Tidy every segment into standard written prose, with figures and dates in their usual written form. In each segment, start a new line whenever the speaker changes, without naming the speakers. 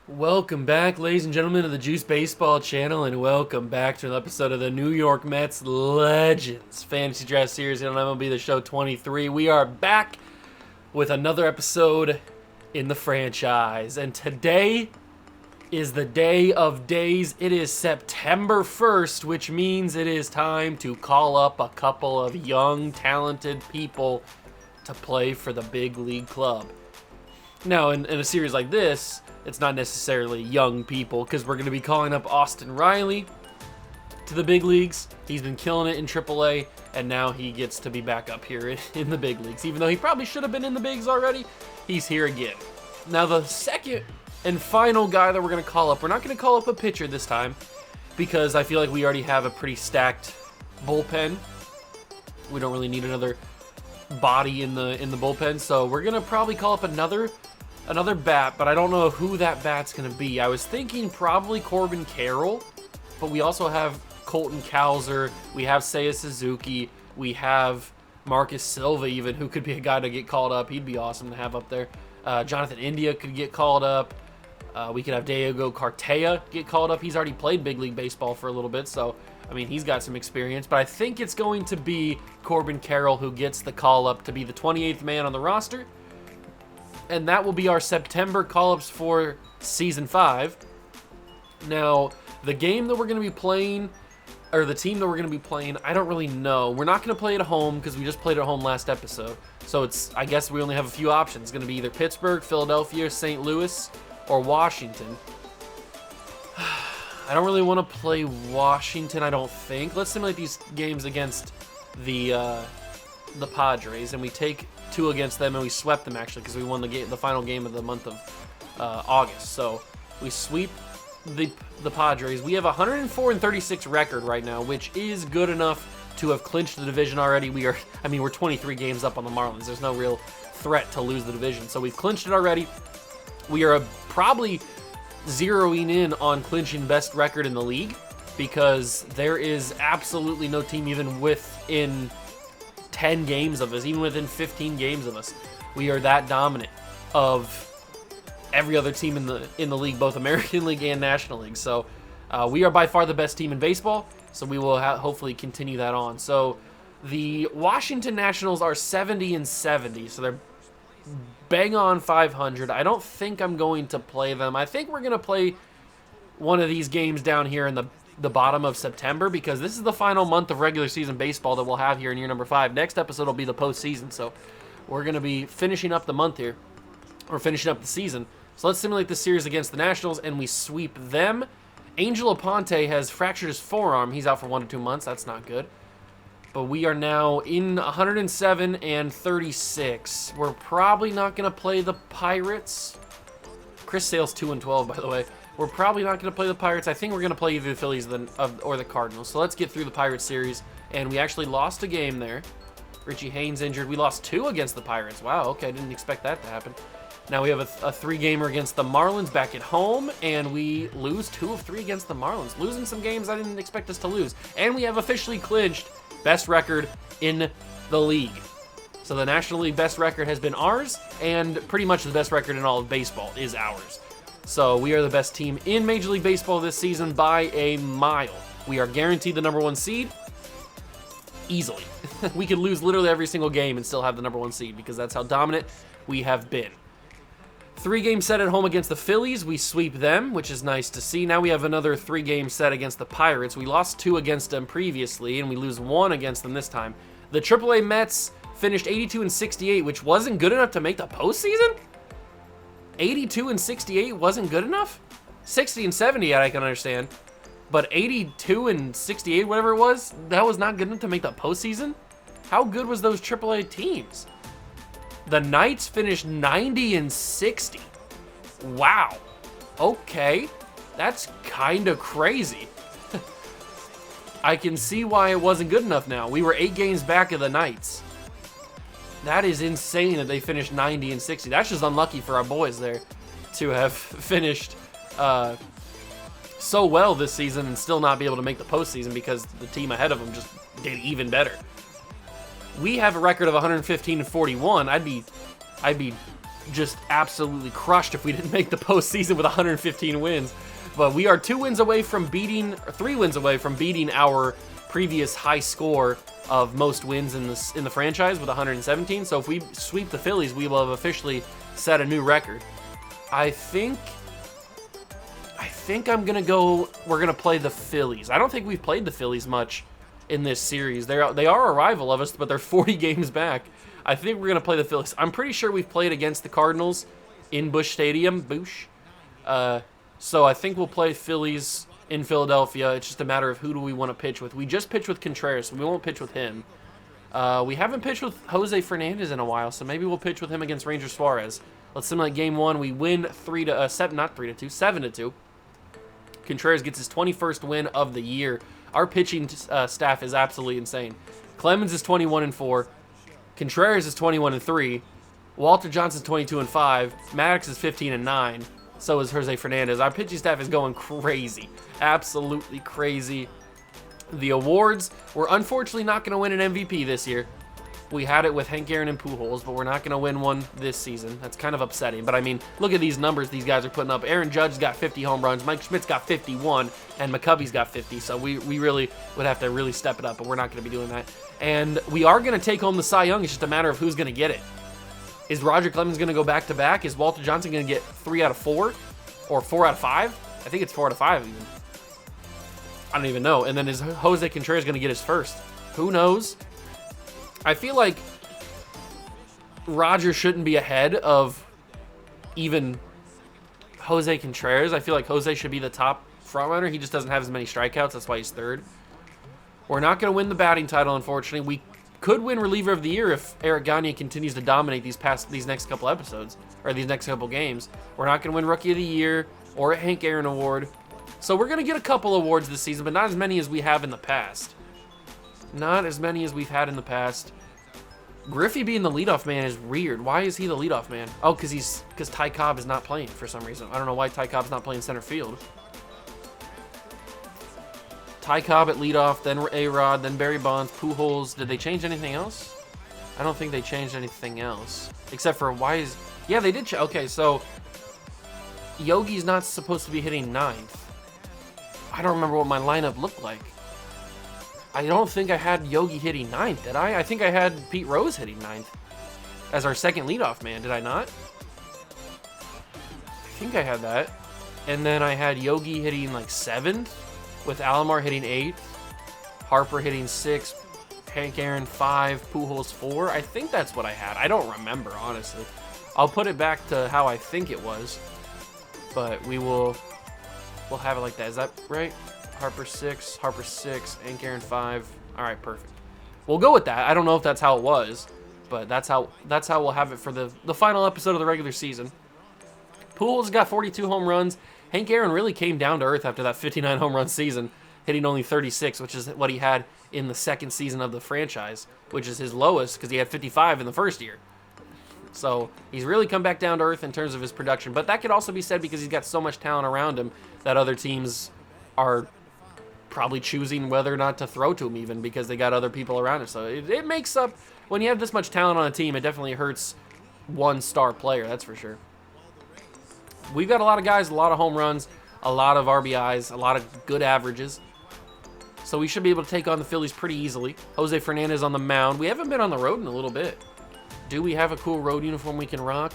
Welcome back, ladies and gentlemen, to the Juice Baseball channel, and welcome back to an episode of the New York Mets Legends Fantasy Draft Series on MLB The Show 23. We are back with another episode in the franchise, and today is the day of days. It is September 1st, which means it is time to call up a couple of young, talented people to play for the big league club. Now, in a series like this, it's not necessarily young people, because we're going to be calling up Austin Riley to the big leagues. He's been killing it in AAA, and now he gets to be back up here in the big leagues. Even though he probably should have been in the bigs already, he's here again. Now, the second and final guy that we're going to call up, we're not going to call up a pitcher this time, because I feel like we already have a pretty stacked bullpen. We don't really need another body in the bullpen, so we're going to probably call up another bat, but I don't know who that bat's going to be. I was thinking probably Corbin Carroll, but we also have Colton Cowser, we have Seiya Suzuki, we have Marcus Silva even, who could be a guy to get called up. He'd be awesome to have up there. Jonathan India could get called up. We could have Diego Cartaya get called up. He's already played big league baseball for a little bit, so I mean, he's got some experience, but I think it's going to be Corbin Carroll who gets the call up to be the 28th man on the roster. And that will be our September call-ups for Season 5. Now, the game that we're going to be playing, or the team that we're going to be playing, I don't really know. We're not going to play at home because we just played at home last episode. So I guess we only have a few options. It's going to be either Pittsburgh, Philadelphia, St. Louis, or Washington. I don't really want to play Washington, I don't think. Let's simulate these games against the Padres, and we take 2 against them, and we swept them actually because we won the final game of the month of August. So we sweep the Padres. We have a 104-36 record right now, which is good enough to have clinched the division already. We're 23 games up on the Marlins. There's no real threat to lose the division, so we've clinched it already. We are probably zeroing in on clinching best record in the league because there is absolutely no team even within 10 games of us, even within 15 games of us. We are that dominant of every other team in the league, both American League and National League. So we are by far the best team in baseball, so we will hopefully continue that on. So the Washington Nationals are 70-70, so they're bang on 500. I don't think I'm going to play them. I think we're going to play one of these games down here in the bottom of September because this is the final month of regular season baseball that we'll have here in year number 5. Next episode will be the postseason, so we're going to be finishing up the month here, or finishing up the season. So let's simulate this series against the Nationals, and we sweep them. Angel Aponte has fractured his forearm. He's out for 1 to 2 months. That's not good. But we are now in 107-36. We're probably not going to play the Pirates. Chris Sale's 2-12, by the way. We're probably not going to play the Pirates. I think we're going to play either the Phillies or the Cardinals. So let's get through the Pirates series. And we actually lost a game there. Richie Haynes injured. We lost 2 against the Pirates. Wow, okay, I didn't expect that to happen. Now we have a 3-gamer against the Marlins back at home, and we lose 2 of 3 against the Marlins. Losing some games I didn't expect us to lose. And we have officially clinched best record in the league. So the National League best record has been ours, and pretty much the best record in all of baseball is ours. So we are the best team in Major League Baseball this season by a mile. We are guaranteed the number 1 seed easily. We could lose literally every single game and still have the number 1 seed because that's how dominant we have been. 3-game set at home against the Phillies. We sweep them, which is nice to see. Now we have another 3-game set against the Pirates. We lost 2 against them previously, and we lose 1 against them this time. The AAA Mets finished 82-68, which wasn't good enough to make the postseason? 82-68 wasn't good enough? 60-70 I can understand. But 82-68, whatever it was, that was not good enough to make the postseason? How good was those AAA teams? The Knights finished 90-60. Wow. Okay. That's kind of crazy. I can see why it wasn't good enough now. We were 8 games back of the Knights. That is insane that they finished 90-60. That's just unlucky for our boys there to have finished so well this season and still not be able to make the postseason because the team ahead of them just did even better. We have a record of 115-41. I'd be just absolutely crushed if we didn't make the postseason with 115 wins. But we are 3 wins away from beating our previous high score of most wins in the franchise with 117. So if we sweep the Phillies, we will have officially set a new record. I think I'm gonna go. We're gonna play the Phillies. I don't think we've played the Phillies much in this series. They are a rival of us, but they're 40 games back. I think we're gonna play the Phillies. I'm pretty sure we've played against the Cardinals in Busch Stadium. So I think we'll play Phillies in Philadelphia. It's just a matter of who do we want to pitch with. We just pitched with Contreras, so we won't pitch with him. We haven't pitched with Jose Fernandez in a while, so maybe we'll pitch with him against Ranger Suarez. Let's simulate game 1. We win 7-2. Contreras gets his 21st win of the year. Our pitching staff is absolutely insane. Clemens is 21-4. Contreras is 21-3. Walter Johnson's 22-5. Maddox is 15-9. So is Jose Fernandez. Our pitching staff is going crazy. Absolutely crazy. The awards, we're unfortunately not going to win an MVP this year. We had it with Hank Aaron and Pujols, but we're not going to win one this season. That's kind of upsetting. But, I mean, look at these numbers these guys are putting up. Aaron Judge's got 50 home runs. Mike Schmidt's got 51. And McCovey's got 50. So we really would have to really step it up, but we're not going to be doing that. And we are going to take home the Cy Young. It's just a matter of who's going to get it. Is Roger Clemens going to go back-to-back? Is Walter Johnson going to get 3 out of 4? Or 4 out of 5? I think it's 4 out of 5 even. I don't even know. And then is Jose Contreras going to get his first? Who knows? I feel like Roger shouldn't be ahead of even Jose Contreras. I feel like Jose should be the top frontrunner. He just doesn't have as many strikeouts. That's why he's third. We're not going to win the batting title, unfortunately. We could win reliever of the year if Eric Gagne continues to dominate these next couple episodes, or these next couple games. We're not going to win rookie of the year or a Hank Aaron award. So we're going to get a couple awards this season, but not as many as we have in the past. Not as many as we've had in the past. Griffey being the leadoff man is weird. Why is he the leadoff man? Oh, because Ty Cobb is not playing for some reason. I don't know why Ty Cobb's not playing center field. Ty Cobb at leadoff, then A-Rod, then Barry Bonds, Pujols. Did they change anything else? I don't think they changed anything else. Except for yeah, they did. Okay, so Yogi's not supposed to be hitting 9th. I don't remember what my lineup looked like. I don't think I had Yogi hitting 9th, did I? I think I had Pete Rose hitting 9th as our second leadoff man, did I not? I think I had that. And then I had Yogi hitting like 7th, with Alomar hitting 8th, Harper hitting 6th, Hank Aaron 5, Pujols 4. I think that's what I had. I don't remember, honestly. I'll put it back to how I think it was, but we'll have it like that. Is that right? Harper 6, Hank Aaron 5. All right, perfect. We'll go with that. I don't know if that's how it was, but that's how we'll have it for the final episode of the regular season. Pujols got 42 home runs. Hank Aaron really came down to earth after that 59 home run season, hitting only 36, which is what he had in the second season of the franchise, which is his lowest because he had 55 in the first year. So he's really come back down to earth in terms of his production. But that could also be said because he's got so much talent around him that other teams are probably choosing whether or not to throw to him even because they got other people around him. So it makes up, when you have this much talent on a team, it definitely hurts one star player, that's for sure. We've got a lot of guys, a lot of home runs, a lot of RBIs, a lot of good averages. So we should be able to take on the Phillies pretty easily. Jose Fernandez on the mound. We haven't been on the road in a little bit. Do we have a cool road uniform we can rock?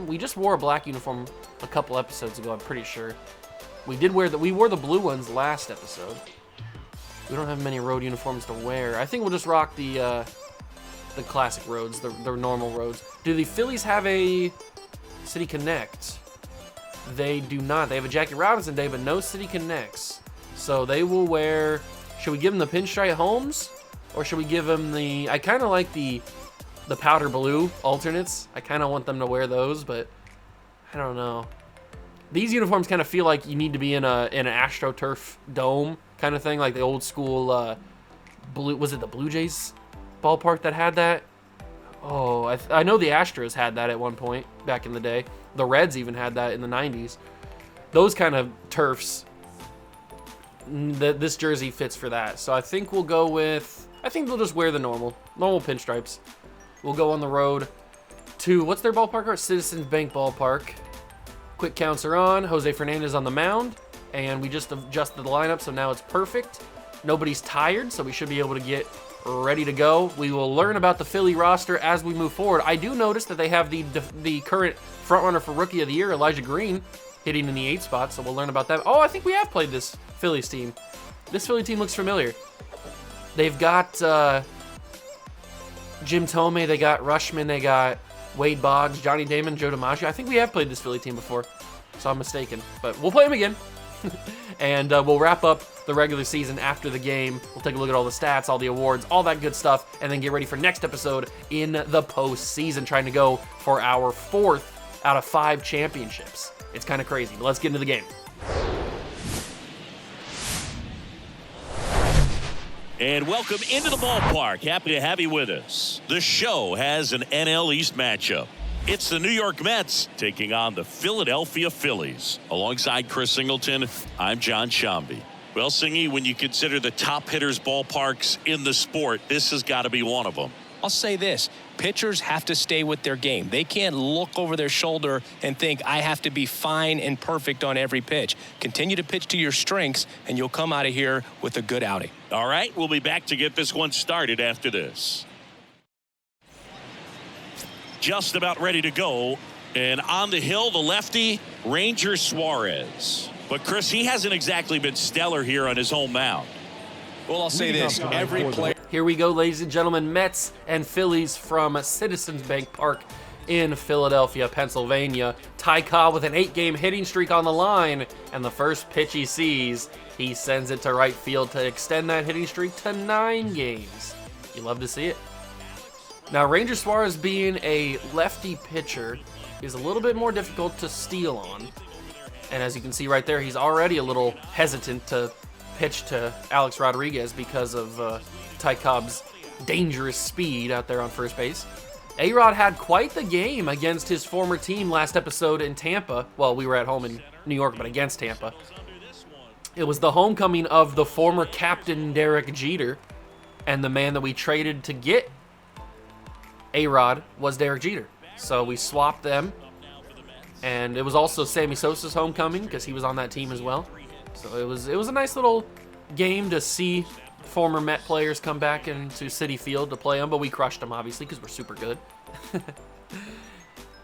We just wore a black uniform a couple episodes ago, I'm pretty sure. We wore the blue ones last episode. We don't have many road uniforms to wear. I think we'll just rock the classic roads, the normal roads. Do the Phillies have a City Connect? They do not. They have a Jackie Robinson Day, but no City Connects. So they will wear... Should we give them the pinstripe homes? Or should we give them the... I kind of like the powder blue alternates. I kind of want them to wear those, but I don't know. These uniforms kind of feel like you need to be in an AstroTurf dome kind of thing, like the old school blue. Was it the Blue Jays ballpark that had that? Oh, I know the Astros had that at one point back in the day. The Reds even had that in the 90s. Those kind of turfs, this jersey fits for that. So I think we'll go with, I think we'll just wear the normal pinstripes. We'll go on the road. to, what's their ballpark? Citizens Bank Ballpark. Quick counts are on. Jose Fernandez on the mound. And we just adjusted the lineup, so now it's perfect. Nobody's tired, so we should be able to get ready to go. We will learn about the Philly roster as we move forward. I do notice that they have the current frontrunner for Rookie of the Year, Elijah Green, hitting in the 8th spot, so we'll learn about that. Oh, I think we have played this Phillies team. This Philly team looks familiar. They've got Jim Thome, they got Rushman, they got Wade Boggs, Johnny Damon, Joe DiMaggio. I think we have played this Philly team before, so I'm mistaken. But we'll play them again. And we'll wrap up the regular season after the game. We'll take a look at all the stats, all the awards, all that good stuff, and then get ready for next episode in the postseason, trying to go for our 4th out of 5 championships. It's kind of crazy, but let's get into the game.
And welcome into the ballpark. Happy to have you with us. The show has an NL East matchup. It's the New York Mets taking on the Philadelphia Phillies. Alongside Chris Singleton, I'm John Shambi. Well, Singy, when you consider the top hitters' ballparks in the sport, this has got to be one of them.
I'll say this, pitchers have to stay with their game. They can't look over their shoulder and think, I have to be fine and perfect on every pitch. Continue to pitch to your strengths, and you'll come out of here with a good outing.
All right, we'll be back to get this one started after this. Just about ready to go. And on the hill, the lefty, Ranger Suarez. But, Chris, he hasn't exactly been stellar here on his home mound.
Well, I'll say this, every player...
Here we go, ladies and gentlemen. Mets and Phillies from Citizens Bank Park in Philadelphia, Pennsylvania. Ty Cobb with an 8-game hitting streak on the line. And the first pitch he sees, he sends it to right field to extend that hitting streak to 9 games. You love to see it. Now, Ranger Suarez being a lefty pitcher is a little bit more difficult to steal on. And as you can see right there, he's already a little hesitant to pitch to Alex Rodriguez because of Ty Cobb's dangerous speed out there on first base. A-Rod had quite the game against his former team last episode in Tampa. Well, we were at home in New York, but against Tampa. It was the homecoming of the former captain Derek Jeter, and the man that we traded to get A-Rod was Derek Jeter. So we swapped them, and it was also Sammy Sosa's homecoming because he was on that team as well. So it was a nice little game to see former Met players come back into Citi Field to play them, but we crushed them obviously because we're super good.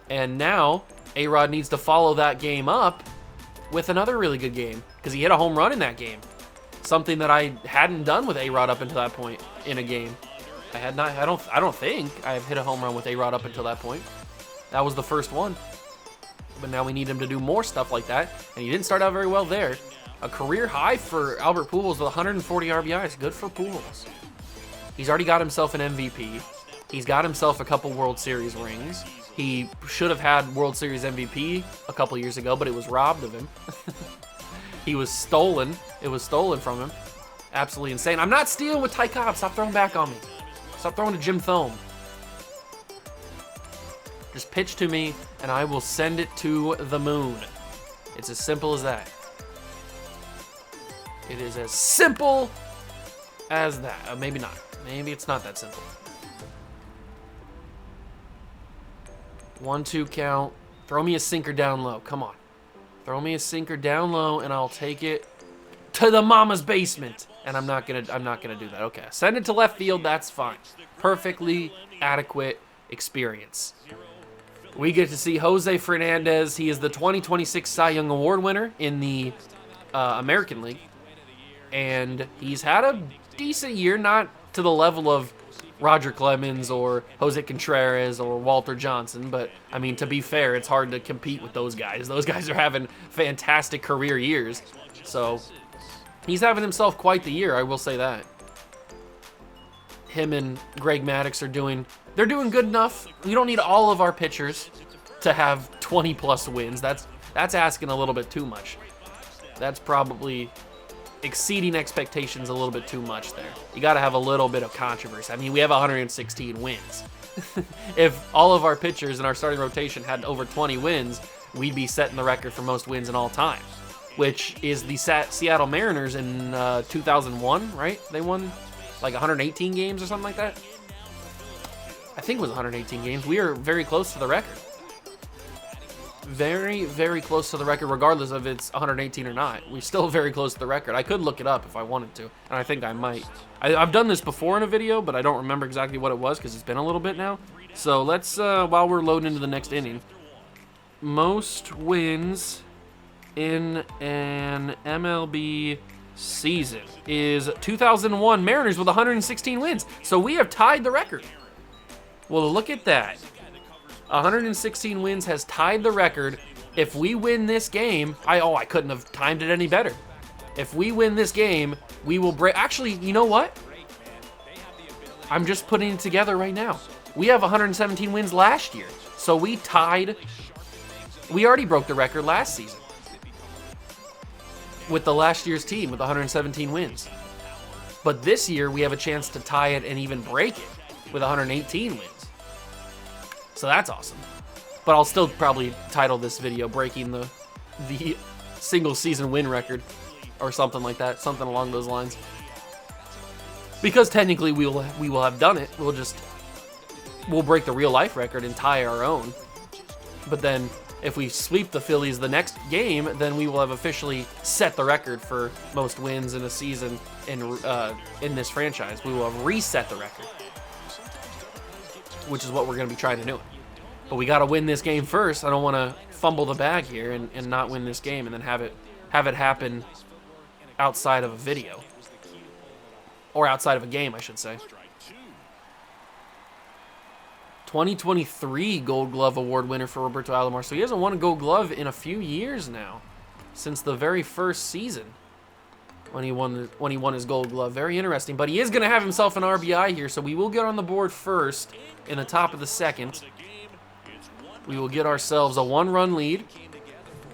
And now A-Rod needs to follow that game up with another really good game because he hit a home run in that game. Something that I hadn't done with A-Rod up until that point in a game. I don't think I've hit a home run with A-Rod up until that point. That was the first one. But now we need him to do more stuff like that, and he didn't start out very well there. A career high for Albert Pujols with 140 RBIs. Good for Pujols. He's already got himself an MVP. He's got himself a couple World Series rings. He should have had World Series MVP a couple years ago, but it was robbed of him. He was stolen. It was stolen from him. Absolutely insane. I'm not stealing with Ty Cobb. Stop throwing back on me. Stop throwing to Jim Thome. Just pitch to me, and I will send it to the moon. It's as simple as that. It is as simple as that. Maybe not. Maybe it's not that simple. 1-2 count. Throw me a sinker down low. Come on. Throw me a sinker down low, and I'll take it to the mama's basement. And I'm not gonna do that. Okay. Send it to left field. That's fine. Perfectly adequate experience. We get to see Jose Fernandez. He is the 2026 Cy Young Award winner in the American League. And he's had a decent year, not to the level of Roger Clemens or Jose Contreras or Walter Johnson. But, I mean, to be fair, it's hard to compete with those guys. Those guys are having fantastic career years. So, he's having himself quite the year, I will say that. Him and Greg Maddux are doing good enough. We don't need all of our pitchers to have 20-plus wins. That's asking a little bit too much. That's probably exceeding expectations a little bit too much there. You got to have a little bit of controversy. I mean, we have 116 wins. If all of our pitchers in our starting rotation had over 20 wins, we'd be setting the record for most wins in all time, which is the Seattle Mariners in 2001, right? They won like 118 games or something like that. I think it was 118 games. We are very close to the record. Very, very close to the record, regardless of it's 118 or not. We're still very close to the record. I could look it up if I wanted to, and I think I might. I've done this before in a video, but I don't remember exactly what it was because it's been a little bit now. So let's, while we're loading into the next inning, most wins in an MLB season is 2001 Mariners with 116 wins. So we have tied the record. Well, look at that. 116 wins has tied the record. If we win this game, I couldn't have timed it any better. If we win this game, we will break. Actually, you know what? I'm just putting it together right now. We have 117 wins last year. So we tied. We already broke the record last season with the last year's team with 117 wins. But this year, we have a chance to tie it and even break it with 118 wins. So that's awesome. But I'll still probably title this video breaking the single season win record or something like that, something along those lines. Because technically we will have done it. We'll break the real life record and tie our own. But then if we sweep the Phillies the next game, then we will have officially set the record for most wins in a season in this franchise. We will have reset the record, which is what we're going to be trying to do. But we got to win this game first. I don't want to fumble the bag here and not win this game and then have it happen outside of a video. Or outside of a game, I should say. 2023 Gold Glove Award winner for Roberto Alomar. So he hasn't won a Gold Glove in a few years now. Since the very first season when he won his Gold Glove. Very interesting. But he is going to have himself an RBI here, so we will get on the board first in the top of the second. We will get ourselves a 1-run lead.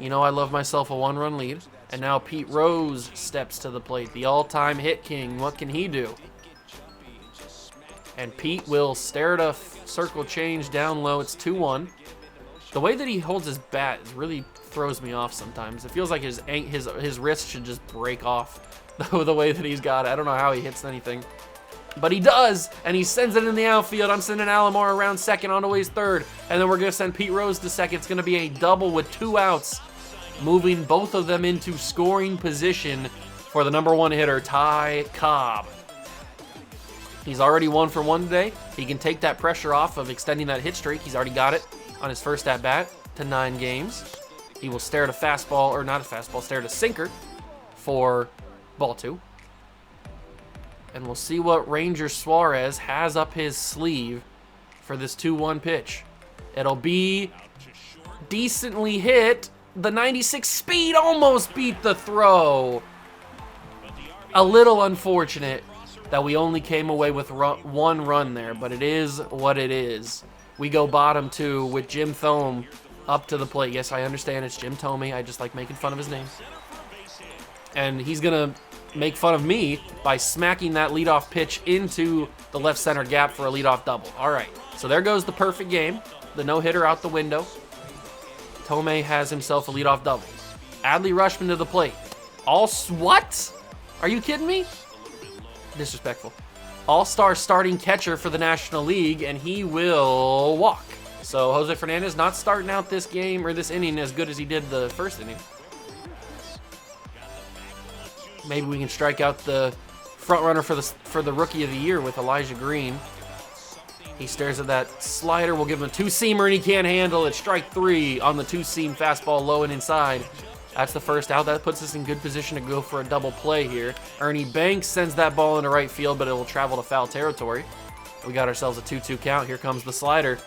You know I love myself a 1-run lead. And now Pete Rose steps to the plate. The all-time hit king. What can he do? And Pete will stare at a circle change down low. It's 2-1. The way that he holds his bat really throws me off sometimes. It feels like his wrist should just break off the way that he's got it. I don't know how he hits anything. But he does, and he sends it in the outfield. I'm sending Alomar around second on to his third. And then we're going to send Pete Rose to second. It's going to be a double with 2 outs, moving both of them into scoring position for the number 1 hitter, Ty Cobb. He's already 1 for 1 today. He can take that pressure off of extending that hit streak. He's already got it on his first at-bat to 9 games. He will stare at a fastball, or not a fastball, stare at a sinker for ball 2. And we'll see what Ranger Suarez has up his sleeve for this 2-1 pitch. It'll be decently hit. The 96 speed almost beat the throw. A little unfortunate that we only came away with 1 run there, but it is what it is. We go bottom 2 with Jim Thome up to the plate. Yes, I understand it's Jim Thome. I just like making fun of his name. And he's going to make fun of me by smacking that leadoff pitch into the left center gap for a leadoff double. All right, so there goes the perfect game. The no-hitter out the window. Thome has himself a leadoff double. Adley Rutschman to the plate. What? Are you kidding me? Disrespectful. All-star starting catcher for the National League, and he will walk. So Jose Fernandez not starting out this game or this inning as good as he did the first inning. Maybe we can strike out the front runner for the Rookie of the Year with Elijah Green. He stares at that slider. We'll give him a 2-seamer, and he can't handle it. Strike 3 on the 2-seam fastball low and inside. That's the first out. That puts us in good position to go for a double play here. Ernie Banks sends that ball into right field, but it will travel to foul territory. We got ourselves a 2-2 count. Here comes the slider.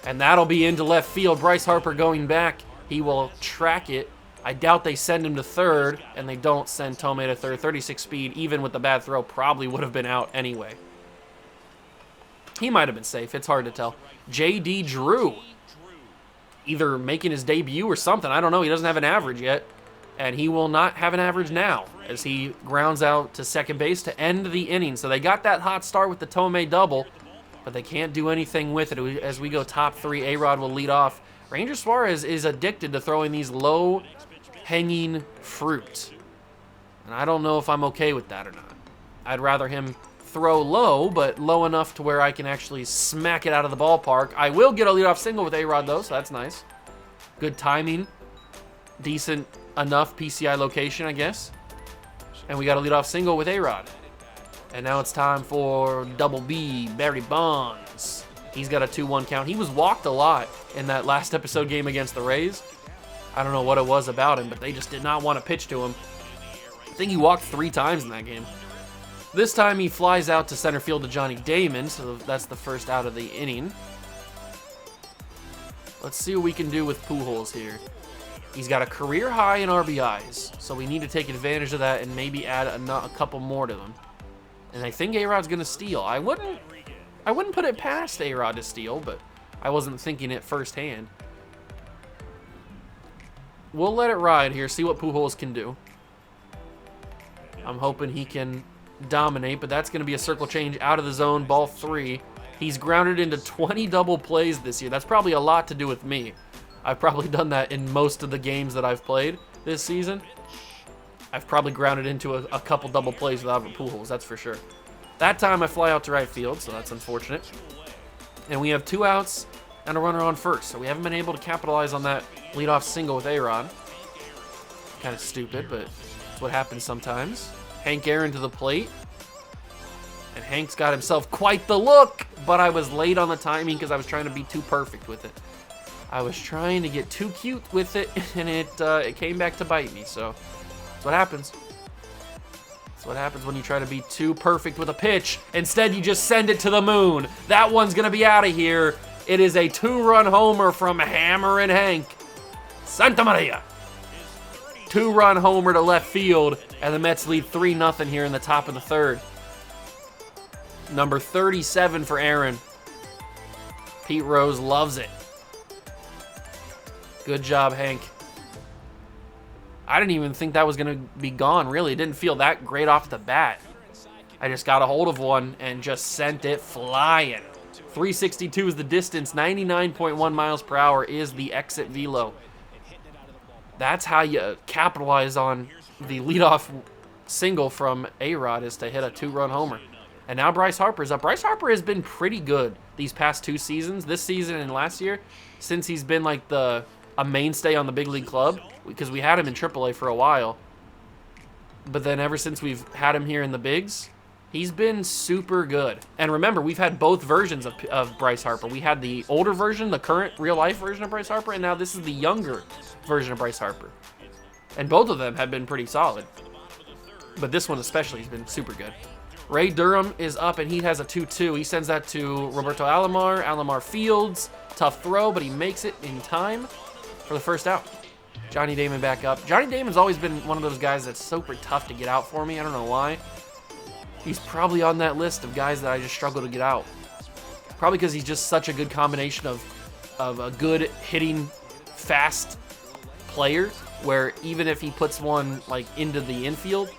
And that'll be into left field. Bryce Harper going back. He will track it. I doubt they send him to third, and they don't send Thome to third. 36 speed, even with the bad throw, probably would have been out anyway. He might have been safe. It's hard to tell. J.D. Drew, either making his debut or something. I don't know. He doesn't have an average yet, and he will not have an average now as he grounds out to second base to end the inning. So they got that hot start with the Thome double, but they can't do anything with it. As we go top 3, A-Rod will lead off. Ranger Suarez is addicted to throwing these low-hanging fruit, and I don't know if I'm okay with that or not. I'd rather him throw low, but low enough to where I can actually smack it out of the ballpark. I will get a leadoff single with A-Rod, though, so that's nice. Good timing. Decent enough PCI location, I guess. And we got a leadoff single with A-Rod. And now it's time for Double B, Barry Bonds. He's got a 2-1 count. He was walked a lot in that last episode game against the Rays. I don't know what it was about him, but they just did not want to pitch to him. I think he walked 3 times in that game. This time he flies out to center field to Johnny Damon, so that's the first out of the inning. Let's see what we can do with Pujols here. He's got a career high in RBIs, so we need to take advantage of that and maybe add a couple more to them. And I think A-Rod's going to steal. I wouldn't put it past A-Rod to steal, but I wasn't thinking it firsthand. We'll let it ride here, see what Pujols can do. I'm hoping he can dominate, but that's going to be a circle change out of the zone, ball 3. He's grounded into 20 double plays this year. That's probably a lot to do with me. I've probably done that in most of the games that I've played this season. I've probably grounded into a couple double plays without Pujols, that's for sure. That time I fly out to right field, so that's unfortunate. And we have 2 outs and a runner on first, so we haven't been able to capitalize on that leadoff single with A-Rod. Kind of stupid, but it's what happens sometimes. Hank Aaron to the plate. And Hank's got himself quite the look, but I was late on the timing because I was trying to be too perfect with it. I was trying to get too cute with it, and it came back to bite me, so that's what happens. That's what happens when you try to be too perfect with a pitch. Instead, you just send it to the moon. That one's going to be out of here. It is a 2-run homer from Hammer and Hank. Santa Maria. 2-run homer to left field, and the Mets lead 3-0 here in the top of the 3rd. Number 37 for Aaron. Pete Rose loves it. Good job, Hank. I didn't even think that was going to be gone, really. It didn't feel that great off the bat. I just got a hold of one and just sent it flying. 362 is the distance. 99.1 miles per hour is the exit velo. That's how you capitalize on the leadoff single from A-Rod, is to hit a 2-run homer. And now Bryce Harper's up. Bryce Harper has been pretty good these past 2 seasons, this season and last year, since he's been like a mainstay on the big league club, because we had him in AAA for a while. But then ever since we've had him here in the bigs, he's been super good. And remember, we've had both versions of Bryce Harper. We had the older version, the current real-life version of Bryce Harper, and now this is the younger version of Bryce Harper. And both of them have been pretty solid. But this one especially has been super good. Ray Durham is up, and he has a 2-2. He sends that to Roberto Alomar. Alomar fields. Tough throw, but he makes it in time for the first out. Johnny Damon back up. Johnny Damon's always been one of those guys that's super tough to get out for me. I don't know why. He's probably on that list of guys that I just struggle to get out. Probably because he's just such a good combination of a good hitting, fast player, where even if he puts one like into the infield,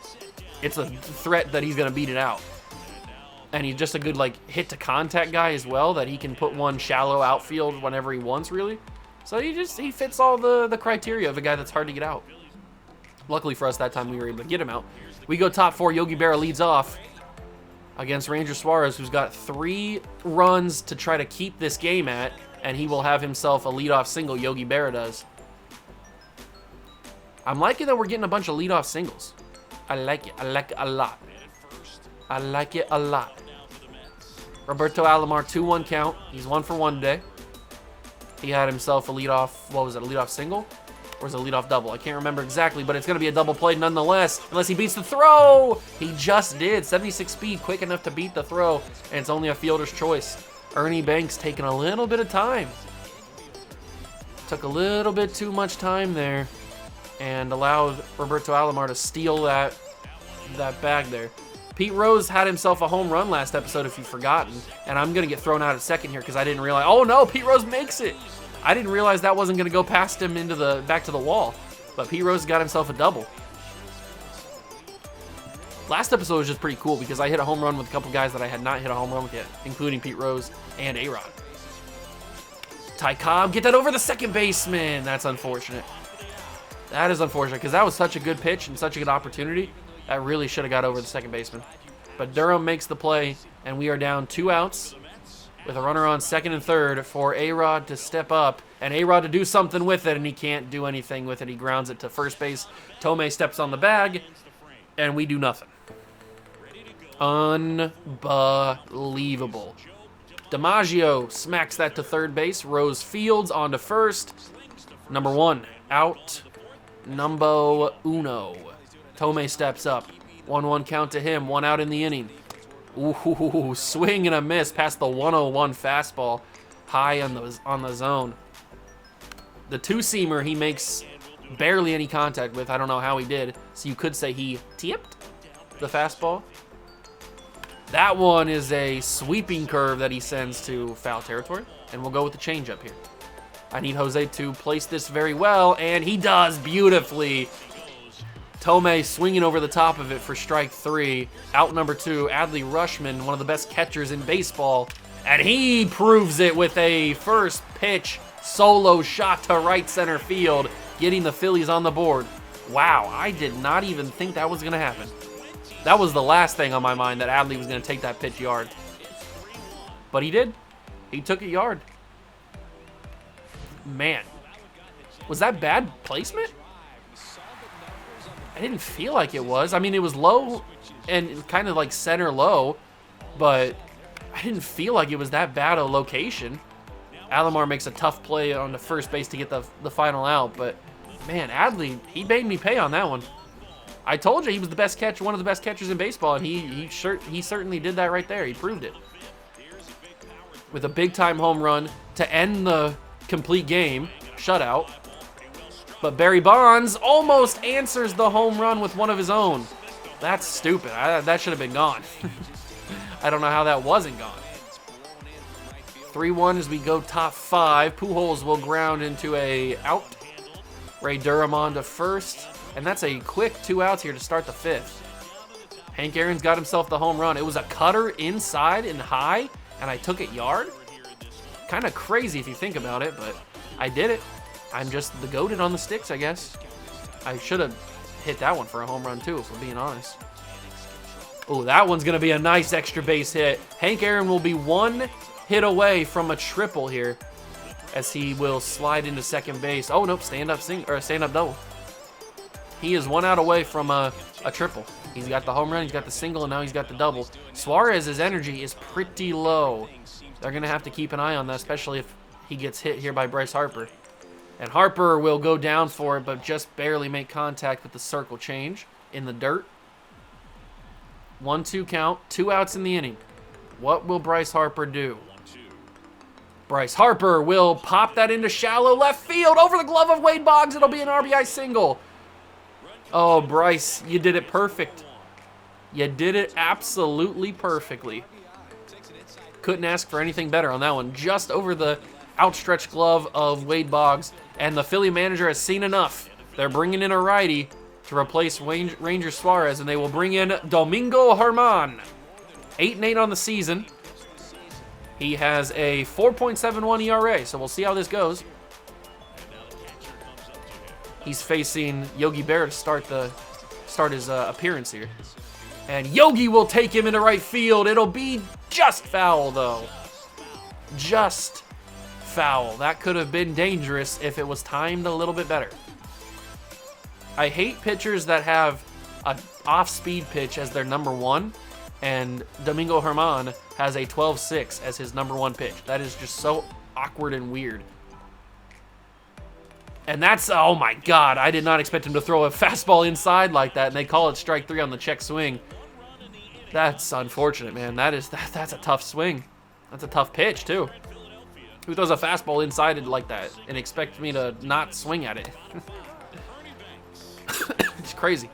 it's a threat that he's going to beat it out. And he's just a good like hit to contact guy as well, that he can put one shallow outfield whenever he wants, really. So he fits all the criteria of a guy that's hard to get out. Luckily for us, that time we were able to get him out. We go top 4. Yogi Berra leads off against Ranger Suarez, who's got 3 runs to try to keep this game at, and he will have himself a leadoff single. Yogi Berra does. I'm liking that we're getting a bunch of leadoff singles. I like it. I like it a lot. I like it a lot. Roberto Alomar, 2-1 count. He's 1 for 1 today. He had himself a leadoff, what was it, a leadoff single? Or was it a leadoff double? I can't remember exactly, but it's going to be a double play nonetheless, unless he beats the throw. He just did. 76 speed, quick enough to beat the throw, and it's only a fielder's choice. Ernie Banks taking a little bit of time. Took a little bit too much time there and allowed Roberto Alomar to steal that bag there. Pete Rose had himself a home run last episode, if you've forgotten, and I'm going to get thrown out at second here because I didn't realize. Oh, no, Pete Rose makes it. I didn't realize that wasn't going to go past him into back to the wall, but Pete Rose got himself a double. Last episode was just pretty cool because I hit a home run with a couple guys that I had not hit a home run with yet, including Pete Rose and A-Rod. Ty Cobb, get that over the second baseman. That's unfortunate. That is unfortunate because that was such a good pitch and such a good opportunity. That really should have got over the second baseman. But Durham makes the play, and we are down 2 outs with a runner on second and third for A-Rod to step up and A-Rod to do something with it, and he can't do anything with it. He grounds it to first base. Tomei steps on the bag, and we do nothing. Unbelievable. DiMaggio smacks that to third base. Rose Fields on to first. Number 1 out. Number uno. Tomei steps up. 1-1 count to him. 1 out in the inning. Ooh, swing and a miss past the 101 fastball. High on the zone. The two-seamer he makes barely any contact with. I don't know how he did. So you could say he tipped the fastball. That one is a sweeping curve that he sends to foul territory. And we'll go with the changeup here. I need Jose to place this very well, and he does beautifully. Tomei swinging over the top of it for strike 3. Out number 2, Adley Rushman, one of the best catchers in baseball. And he proves it with a first pitch solo shot to right center field, getting the Phillies on the board. Wow, I did not even think that was going to happen. That was the last thing on my mind, that Adley was going to take that pitch yard. But he did. He took it yard. Man, was that bad placement? I didn't feel like it was. I mean, it was low and kind of like center low, but I didn't feel like it was that bad a location. Alomar makes a tough play on the first base to get the final out, but man, Adley, he made me pay on that one. I told you he was the best catcher, one of the best catchers in baseball, and he certainly did that right there. He proved it. With a big-time home run to end the complete game, shutout. But Barry Bonds almost answers the home run with one of his own. That's stupid. That should have been gone. I don't know how that wasn't gone. 3-1 as we go top 5. Pujols will ground into a out. Ray Durham on to first. And that's a quick 2 outs here to start the 5th. Hank Aaron's got himself the home run. It was a cutter inside and high, and I took it yard. Kind of crazy if you think about it, but I did it. I'm just the goated on the sticks, I guess. I should have hit that one for a home run, too, if we're being honest. Oh, that one's going to be a nice extra base hit. Hank Aaron will be 1 hit away from a triple here as he will slide into second base. Oh, nope, stand-up double. He is 1 out away from a triple. He's got the home run, he's got the single, and now he's got the double. Suarez's energy is pretty low. They're going to have to keep an eye on that, especially if he gets hit here by Bryce Harper. And Harper will go down for it, but just barely make contact with the circle change in the dirt. 1-2 count, 2 outs in the inning. What will Bryce Harper do? Bryce Harper will pop that into shallow left field over the glove of Wade Boggs. It'll be an RBI single. Oh, Bryce, you did it perfect. You did it absolutely perfectly. Couldn't ask for anything better on that one. Just over the outstretched glove of Wade Boggs. And the Philly manager has seen enough. They're bringing in a righty to replace Ranger Suarez, and they will bring in Domingo Germán. 8-8 on the season. He has a 4.71 ERA, so we'll see how this goes. He's facing Yogi Berra to start his appearance here. And Yogi will take him into right field. It'll be just foul, though. Just foul. That could have been dangerous if it was timed a little bit better. I hate pitchers that have an off-speed pitch as their number 1, and Domingo Germán has a 12-6 as his number 1 pitch. That is just so awkward and weird. And that's, oh my God, I did not expect him to throw a fastball inside like that, and they call it strike 3 on the check swing. That's unfortunate, man. That's a tough swing. That's a tough pitch, too. Who throws a fastball inside it like that and expects me to not swing at it? It's crazy.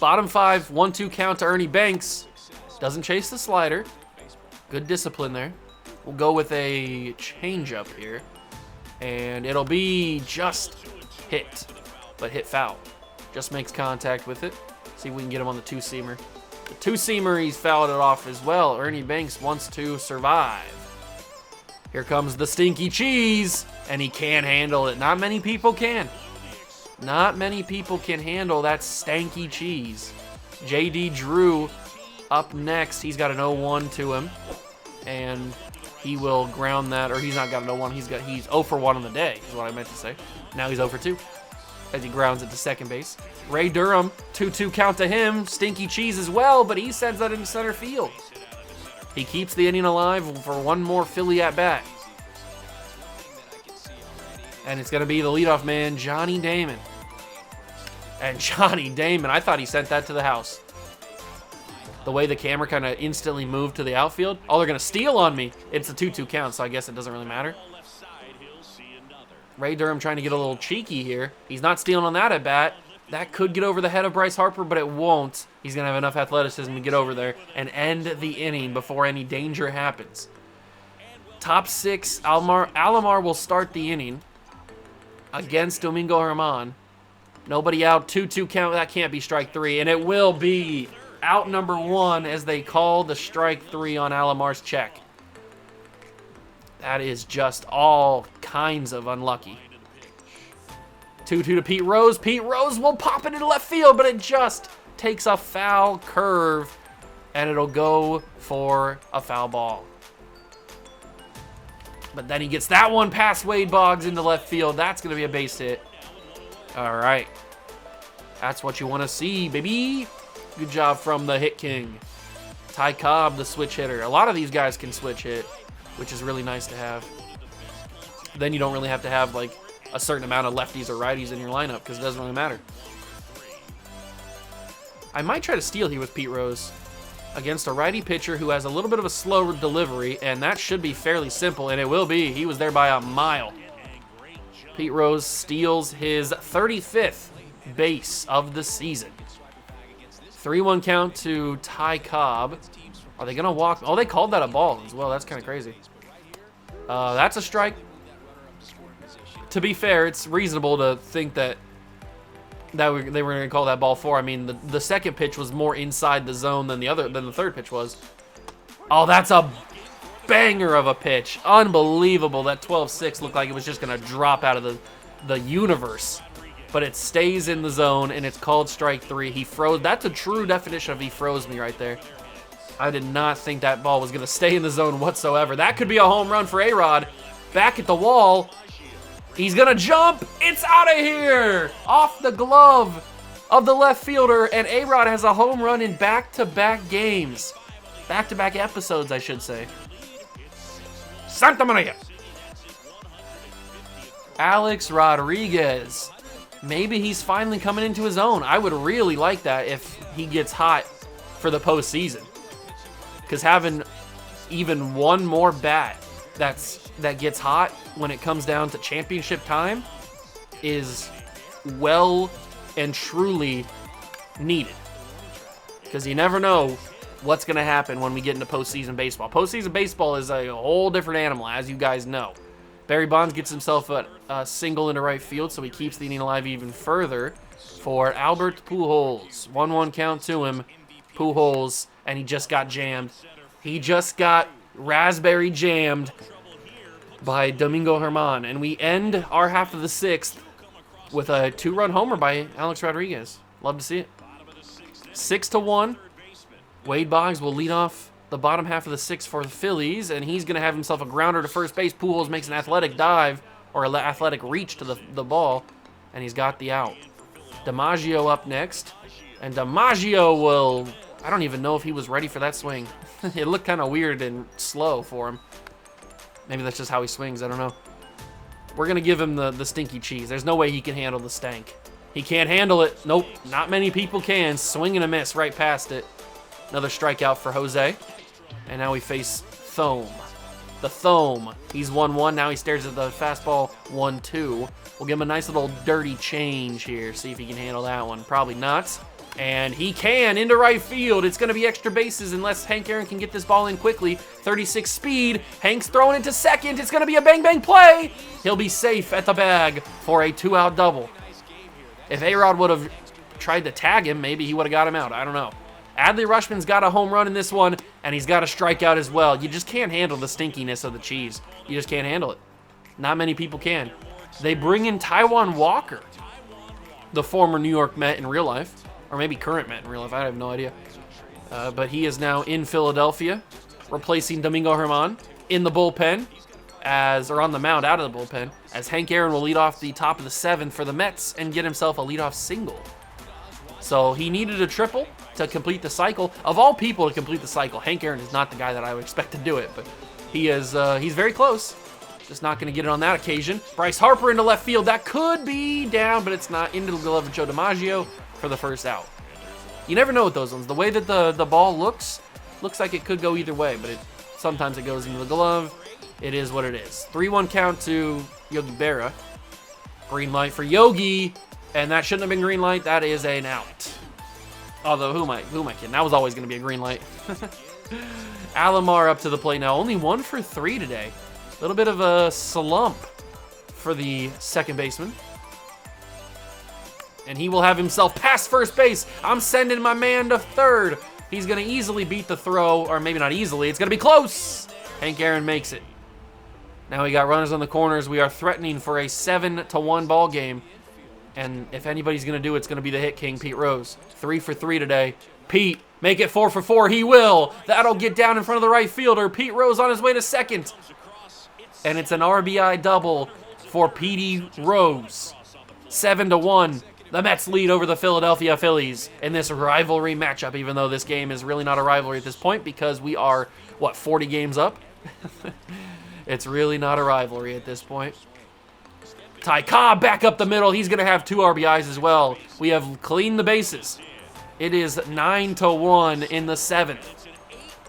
Bottom 5, 1-2 count to Ernie Banks. Doesn't chase the slider. Good discipline there. We'll go with a changeup here. And it'll be just hit, but hit foul. Just makes contact with it. See if we can get him on the two-seamer. The two-seamer, he's fouled it off as well. Ernie Banks wants to survive. Here comes the stinky cheese, and he can't handle it. Not many people can. Not many people can handle that stanky cheese. J.D. Drew up next. He's got an 0-1 to him, and he will ground that, or he's not got an 0-1. He's 0 for 1 on the day, is what I meant to say. Now he's 0 for 2 as he grounds it to second base. Ray Durham, 2-2 count to him. Stinky Cheese as well, but he sends that into center field. He keeps the inning alive for one more Philly at bat. And it's going to be the leadoff man, Johnny Damon. And Johnny Damon, I thought he sent that to the house. The way the camera kind of instantly moved to the outfield. Oh, they're going to steal on me. It's a 2-2 count, so I guess it doesn't really matter. Ray Durham trying to get a little cheeky here. He's not stealing on that at bat. That could get over the head of Bryce Harper, but it won't. He's going to have enough athleticism to get over there and end the inning before any danger happens. Top 6, Alomar will start the inning against Domingo Germán. Nobody out, 2-2 count. That can't be strike 3, and it will be out number 1 as they call the strike 3 on Alomar's check. That is just all kinds of unlucky. 2-2 to Pete Rose. Pete Rose will pop it into left field, but it just takes a foul curve, and it'll go for a foul ball. But then he gets that one past Wade Boggs into left field. That's going to be a base hit. All right. That's what you want to see, baby. Good job from the hit king. Ty Cobb, the switch hitter. A lot of these guys can switch hit, which is really nice to have. Then you don't really have to have like a certain amount of lefties or righties in your lineup because it doesn't really matter. I might try to steal here with Pete Rose against a righty pitcher who has a little bit of a slow delivery, and that should be fairly simple, and it will be. He was there by a mile. Pete Rose steals his 35th base of the season. 3-1 count to Ty Cobb. Are they going to walk? Oh, they called that a ball as well. That's kind of crazy. That's a strike. To be fair, it's reasonable to think that they were going to call that ball 4. I mean, the second pitch was more inside the zone than the third pitch was. Oh, that's a banger of a pitch. Unbelievable. That 12-6 looked like it was just going to drop out of the universe. But it stays in the zone, and it's called strike 3. He froze. That's a true definition of he froze me right there. I did not think that ball was going to stay in the zone whatsoever. That could be a home run for A-Rod. Back at the wall. He's going to jump. It's out of here. Off the glove of the left fielder, and A-Rod has a home run in back-to-back games. Back-to-back episodes, I should say. Santa Maria. Alex Rodriguez. Maybe he's finally coming into his own. I would really like that if he gets hot for the postseason. Because having even one more bat that gets hot when it comes down to championship time is well and truly needed. Because you never know what's going to happen when we get into postseason baseball. Postseason baseball is a whole different animal, as you guys know. Barry Bonds gets himself a single into right field, so he keeps the inning alive even further for Albert Pujols. 1-1 count to him. Pujols, and he just got jammed. He just got raspberry jammed by Domingo Germán, and we end our half of the 6th with a 2-run homer by Alex Rodriguez. Love to see it. 6-1. Wade Boggs will lead off the bottom half of the 6th for the Phillies, and he's going to have himself a grounder to first base. Pujols makes an athletic dive, or an athletic reach to the ball, and he's got the out. DiMaggio up next, and DiMaggio will... I don't even know if he was ready for that swing. It looked kind of weird and slow for him. Maybe that's just how he swings. I don't know. We're going to give him the stinky cheese. There's no way he can handle the stank. He can't handle it. Nope, not many people can. Swing and a miss right past it. Another strikeout for Jose. And now we face Thome. The Thome. He's 1-1. Now he stares at the fastball 1-2. We'll give him a nice little dirty change here. See if he can handle that one. Probably not. And he can into right field. It's going to be extra bases unless Hank Aaron can get this ball in quickly. 36 speed. Hank's throwing it to second. It's going to be a bang-bang play. He'll be safe at the bag for a 2-out double. If A-Rod would have tried to tag him, maybe he would have got him out. I don't know. Adley Rutschman's got a home run in this one, and he's got a strikeout as well. You just can't handle the stinkiness of the cheese. You just can't handle it. Not many people can. They bring in Taijuan Walker, the former New York Met in real life. Or maybe current Met in real life. I have no idea. But he is now in Philadelphia, replacing Domingo Germán in the bullpen, or on the mound out of the bullpen, as Hank Aaron will lead off the top of the 7th for the Mets and get himself a leadoff single. So he needed a triple to complete the cycle. Of all people to complete the cycle, Hank Aaron is not the guy that I would expect to do it, but he's very close. Just not going to get it on that occasion. Bryce Harper into left field. That could be down, but it's not. Into the glove of Joe DiMaggio for the first out. You never know with those ones. The way that the ball looks like it could go either way, but sometimes it goes into the glove. It is what it is. 3-1 count to Yogi Berra. Green light for Yogi, and that shouldn't have been green light. That is an out. Although, who am I kidding? That was always going to be a green light. Alomar up to the plate now. Only 1 for 3 today. A little bit of a slump for the second baseman. And he will have himself past first base. I'm sending my man to third. He's going to easily beat the throw, or maybe not easily. It's going to be close. Hank Aaron makes it. Now we got runners on the corners. We are threatening for a 7-1 ball game. And if anybody's going to do it, it's going to be the hit king, Pete Rose. 3 for 3 today. Pete, make it 4 for 4. He will. That'll get down in front of the right fielder. Pete Rose on his way to second. And it's an RBI double for Petey Rose. 7-1. The Mets lead over the Philadelphia Phillies in this rivalry matchup, even though this game is really not a rivalry at this point because we are, 40 games up? It's really not a rivalry at this point. Ty Cobb back up the middle. He's going to have 2 RBIs as well. We have cleaned the bases. It is 9-1 in the 7th.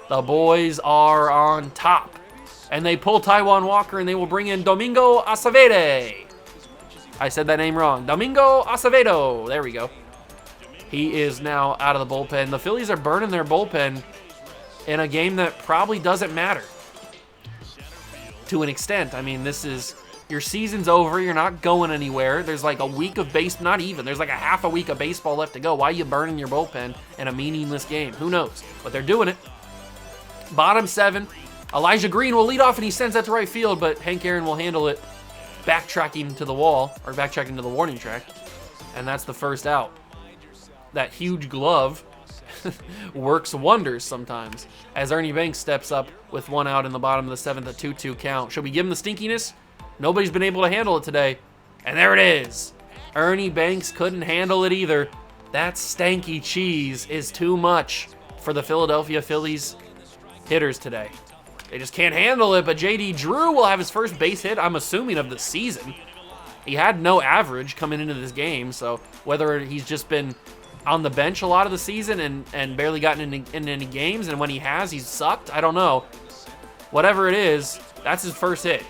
The boys are on top. And they pull Taijuan Walker, and they will bring in Domingo Acevedo. I said that name wrong. Domingo Acevedo. There we go. He is now out of the bullpen. The Phillies are burning their bullpen in a game that probably doesn't matter. To an extent. I mean, your season's over. You're not going anywhere. There's like a week of not even. There's like a half a week of baseball left to go. Why are you burning your bullpen in a meaningless game? Who knows? But they're doing it. Bottom 7. Elijah Green will lead off, and he sends that to right field, but Hank Aaron will handle it, backtracking to the wall, or backtracking to the warning track, and that's the first out. That huge glove works wonders sometimes, as Ernie Banks steps up with 1 out in the bottom of the 7th, a 2-2 count. Should we give him the stinkiness? Nobody's been able to handle it today, and there it is. Ernie Banks couldn't handle it either. That stanky cheese is too much for the Philadelphia Phillies hitters today. They just can't handle it, but J.D. Drew will have his first base hit, I'm assuming, of the season. He had no average coming into this game, so whether he's just been on the bench a lot of the season and barely gotten in any games, and when he has, he's sucked, I don't know. Whatever it is, that's his first hit.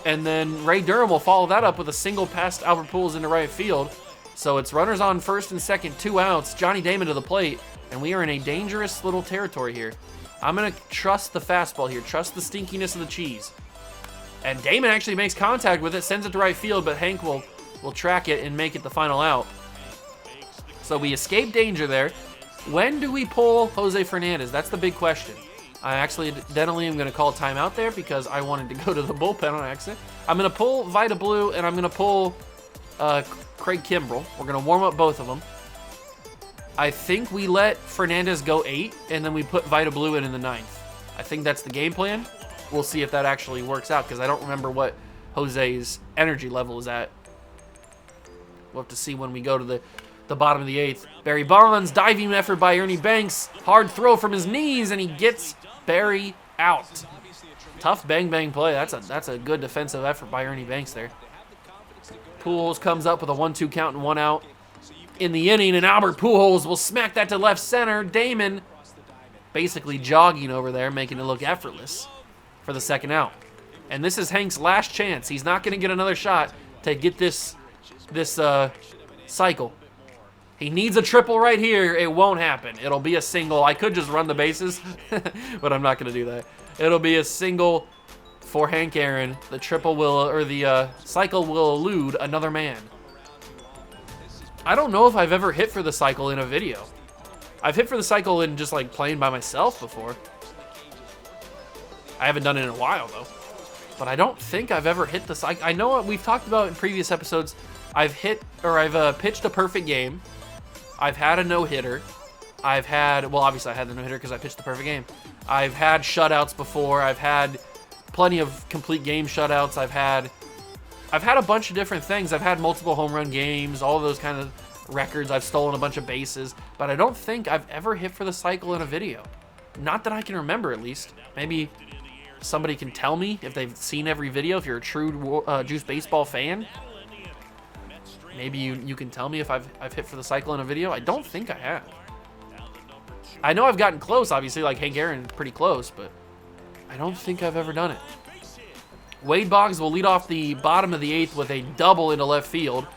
And then Ray Durham will follow that up with a single past Albert Pujols into right field. So it's runners on first and second, 2 outs, Johnny Damon to the plate, and we are in a dangerous little territory here. I'm going to trust the fastball here, trust the stinkiness of the cheese. And Damon actually makes contact with it, sends it to right field, but Hank will track it and make it the final out. So we escape danger there. When do we pull Jose Fernandez? That's the big question. I accidentally am going to call a timeout there because I wanted to go to the bullpen on accident. I'm going to pull Vida Blue, and I'm going to pull Craig Kimbrell. We're going to warm up both of them. I think we let Fernandez go 8, and then we put Vida Blue in the 9th. I think that's the game plan. We'll see if that actually works out, because I don't remember what Jose's energy level is at. We'll have to see when we go to the bottom of the 8th. Barry Bonds, diving effort by Ernie Banks. Hard throw from his knees, and he gets Barry out. Tough bang-bang play. That's a good defensive effort by Ernie Banks there. Pujols comes up with a 1-2 count and 1 out in the inning, and Albert Pujols will smack that to left center. Damon basically jogging over there, making it look effortless for the second out. And this is Hank's last chance. He's not going to get another shot to get this cycle. He needs a triple right here. It won't happen. It'll be a single. I could just run the bases, but I'm not going to do that. It'll be a single for Hank Aaron. The triple the cycle will elude another man. I don't know if I've ever hit for the cycle in a video. I've hit for the cycle in just like playing by myself before. I haven't done it in a while though. But I don't think I've ever hit the cycle. I know what we've talked about in previous episodes. I've pitched a perfect game. I've had a no-hitter. I've had, well, obviously I had the no-hitter because I pitched the perfect game. I've had shutouts before. I've had plenty of complete game shutouts. I've had a bunch of different things. I've had multiple home run games, all of those kind of records. I've stolen a bunch of bases, but I don't think I've ever hit for the cycle in a video. Not that I can remember, at least. Maybe somebody can tell me if they've seen every video, if you're a true Juice Baseball fan. Maybe you can tell me if I've hit for the cycle in a video. I don't think I have. I know I've gotten close, obviously, like Hank Aaron, pretty close, but I don't think I've ever done it. Wade Boggs will lead off the bottom of the 8th with a double into left field.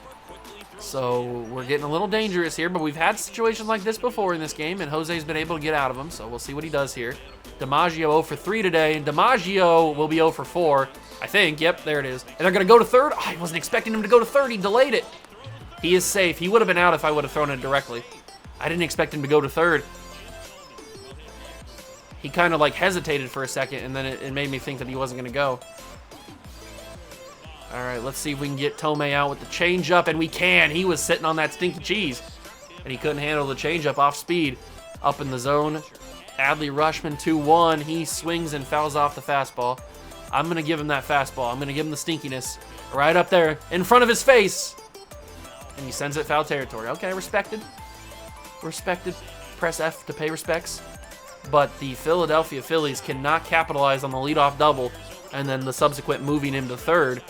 So we're getting a little dangerous here, but we've had situations like this before in this game, and Jose's been able to get out of them, so we'll see what he does here. DiMaggio 0 for 3 today, and DiMaggio will be 0 for 4, I think. Yep, there it is. And they're going to go to third. Oh, I wasn't expecting him to go to third. He delayed it. He is safe. He would have been out if I would have thrown it directly. I didn't expect him to go to third. He kind of like hesitated for a second, and then it made me think that he wasn't going to go. All right, let's see if we can get Tomei out with the changeup, and we can. He was sitting on that stinky cheese, and he couldn't handle the changeup off speed. Up in the zone, Adley Rutschman 2-1. He swings and fouls off the fastball. I'm going to give him that fastball. I'm going to give him the stinkiness right up there in front of his face, and he sends it foul territory. Okay, respected. Respected. Press F to pay respects. But the Philadelphia Phillies cannot capitalize on the leadoff double and then the subsequent moving him to third.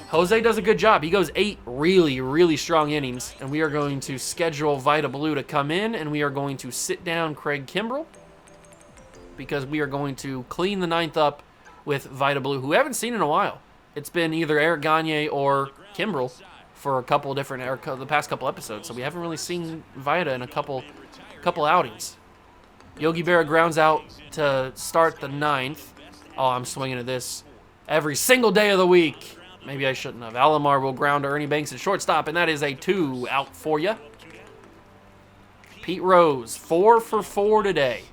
Jose does a good job. He goes 8 really, really strong innings, and we are going to schedule Vida Blue to come in, and we are going to sit down Craig Kimbrell because we are going to clean the 9th up with Vida Blue, who we haven't seen in a while. It's been either Eric Gagne or Kimbrell for a couple different, the past couple episodes, so we haven't really seen Vida in a couple outings. Yogi Berra grounds out to start the 9th. Oh, I'm swinging at this every single day of the week. Maybe I shouldn't have. Alomar will ground to Ernie Banks at shortstop, and that is a 2 out for you. Pete Rose, 4 for 4 today.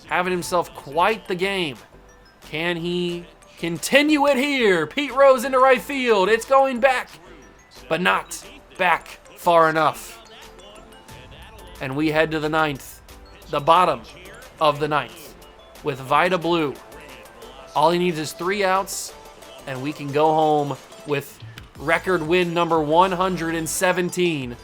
Having himself quite the game. Can he continue it here? Pete Rose into right field. It's going back, but not back far enough. And we head to the 9th, the bottom of the 9th, with Vida Blue. All he needs is 3 outs, and we can go home with record win number 117.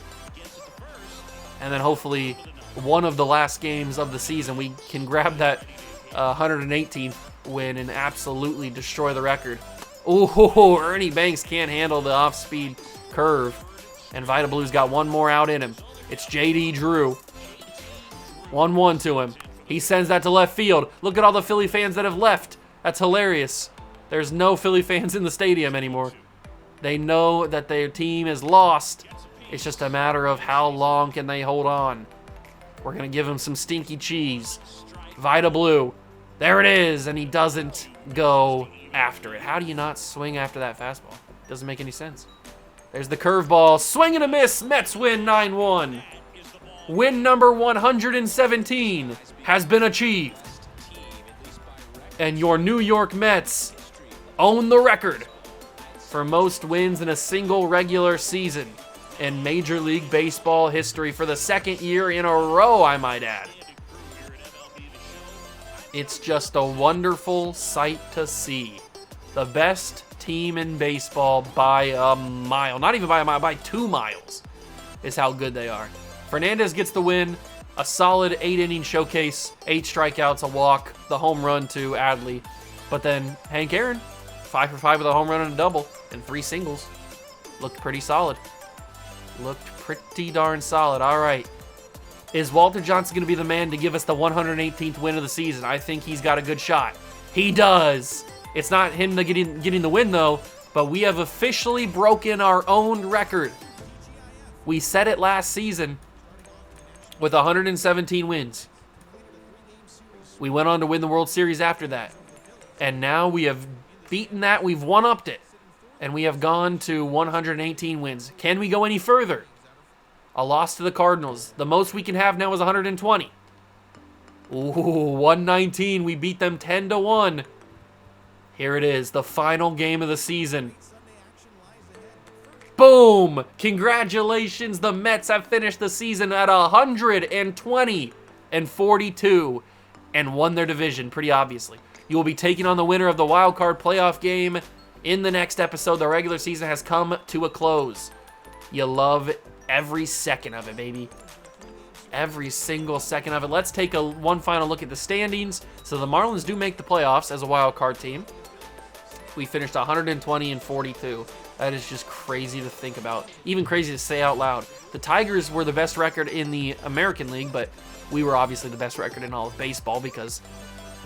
And then hopefully one of the last games of the season, we can grab that 118th win and absolutely destroy the record. Ooh, Ernie Banks can't handle the off-speed curve. And Vida Blue's got one more out in him. It's J.D. Drew. 1-1 to him. He sends that to left field. Look at all the Philly fans that have left. That's hilarious. There's no Philly fans in the stadium anymore. They know that their team is lost. It's just a matter of how long can they hold on. We're going to give him some stinky cheese. Vida Blue. There it is, and he doesn't go after it. How do you not swing after that fastball? Doesn't make any sense. There's the curveball. Swing and a miss. Mets win 9-1. Win number 117 has been achieved. And your New York Mets own the record for most wins in a single regular season in Major League Baseball history for the 2nd year in a row, I might add. It's just a wonderful sight to see. The best team in baseball by a mile. Not even by a mile, by 2 miles is how good they are. Fernandez gets the win, a solid 8-inning showcase, 8 strikeouts, a walk, the home run to Adley. But then Hank Aaron, 5 for 5 with a home run and a double, and 3 singles. Looked pretty solid. Looked pretty darn solid. All right. Is Walter Johnson going to be the man to give us the 118th win of the season? I think he's got a good shot. He does. It's not him getting the win, though, but we have officially broken our own record. We set it last season with 117 wins. We went on to win the World Series after that. And now we have beaten that. We've one-upped it. And we have gone to 118 wins. Can we go any further? A loss to the Cardinals. The most we can have now is 120. Ooh, 119. We beat them 10-1. Here it is, the final game of the season. Boom! Congratulations, the Mets have finished the season at 120-42 and won their division, pretty obviously. You will be taking on the winner of the wild card playoff game in the next episode. The regular season has come to a close. You love every second of it, baby. Every single second of it. Let's take one final look at the standings. So the Marlins do make the playoffs as a wild card team. We finished 120-42. That is just crazy to think about. Even crazy to say out loud. The Tigers were the best record in the American League, but we were obviously the best record in all of baseball because,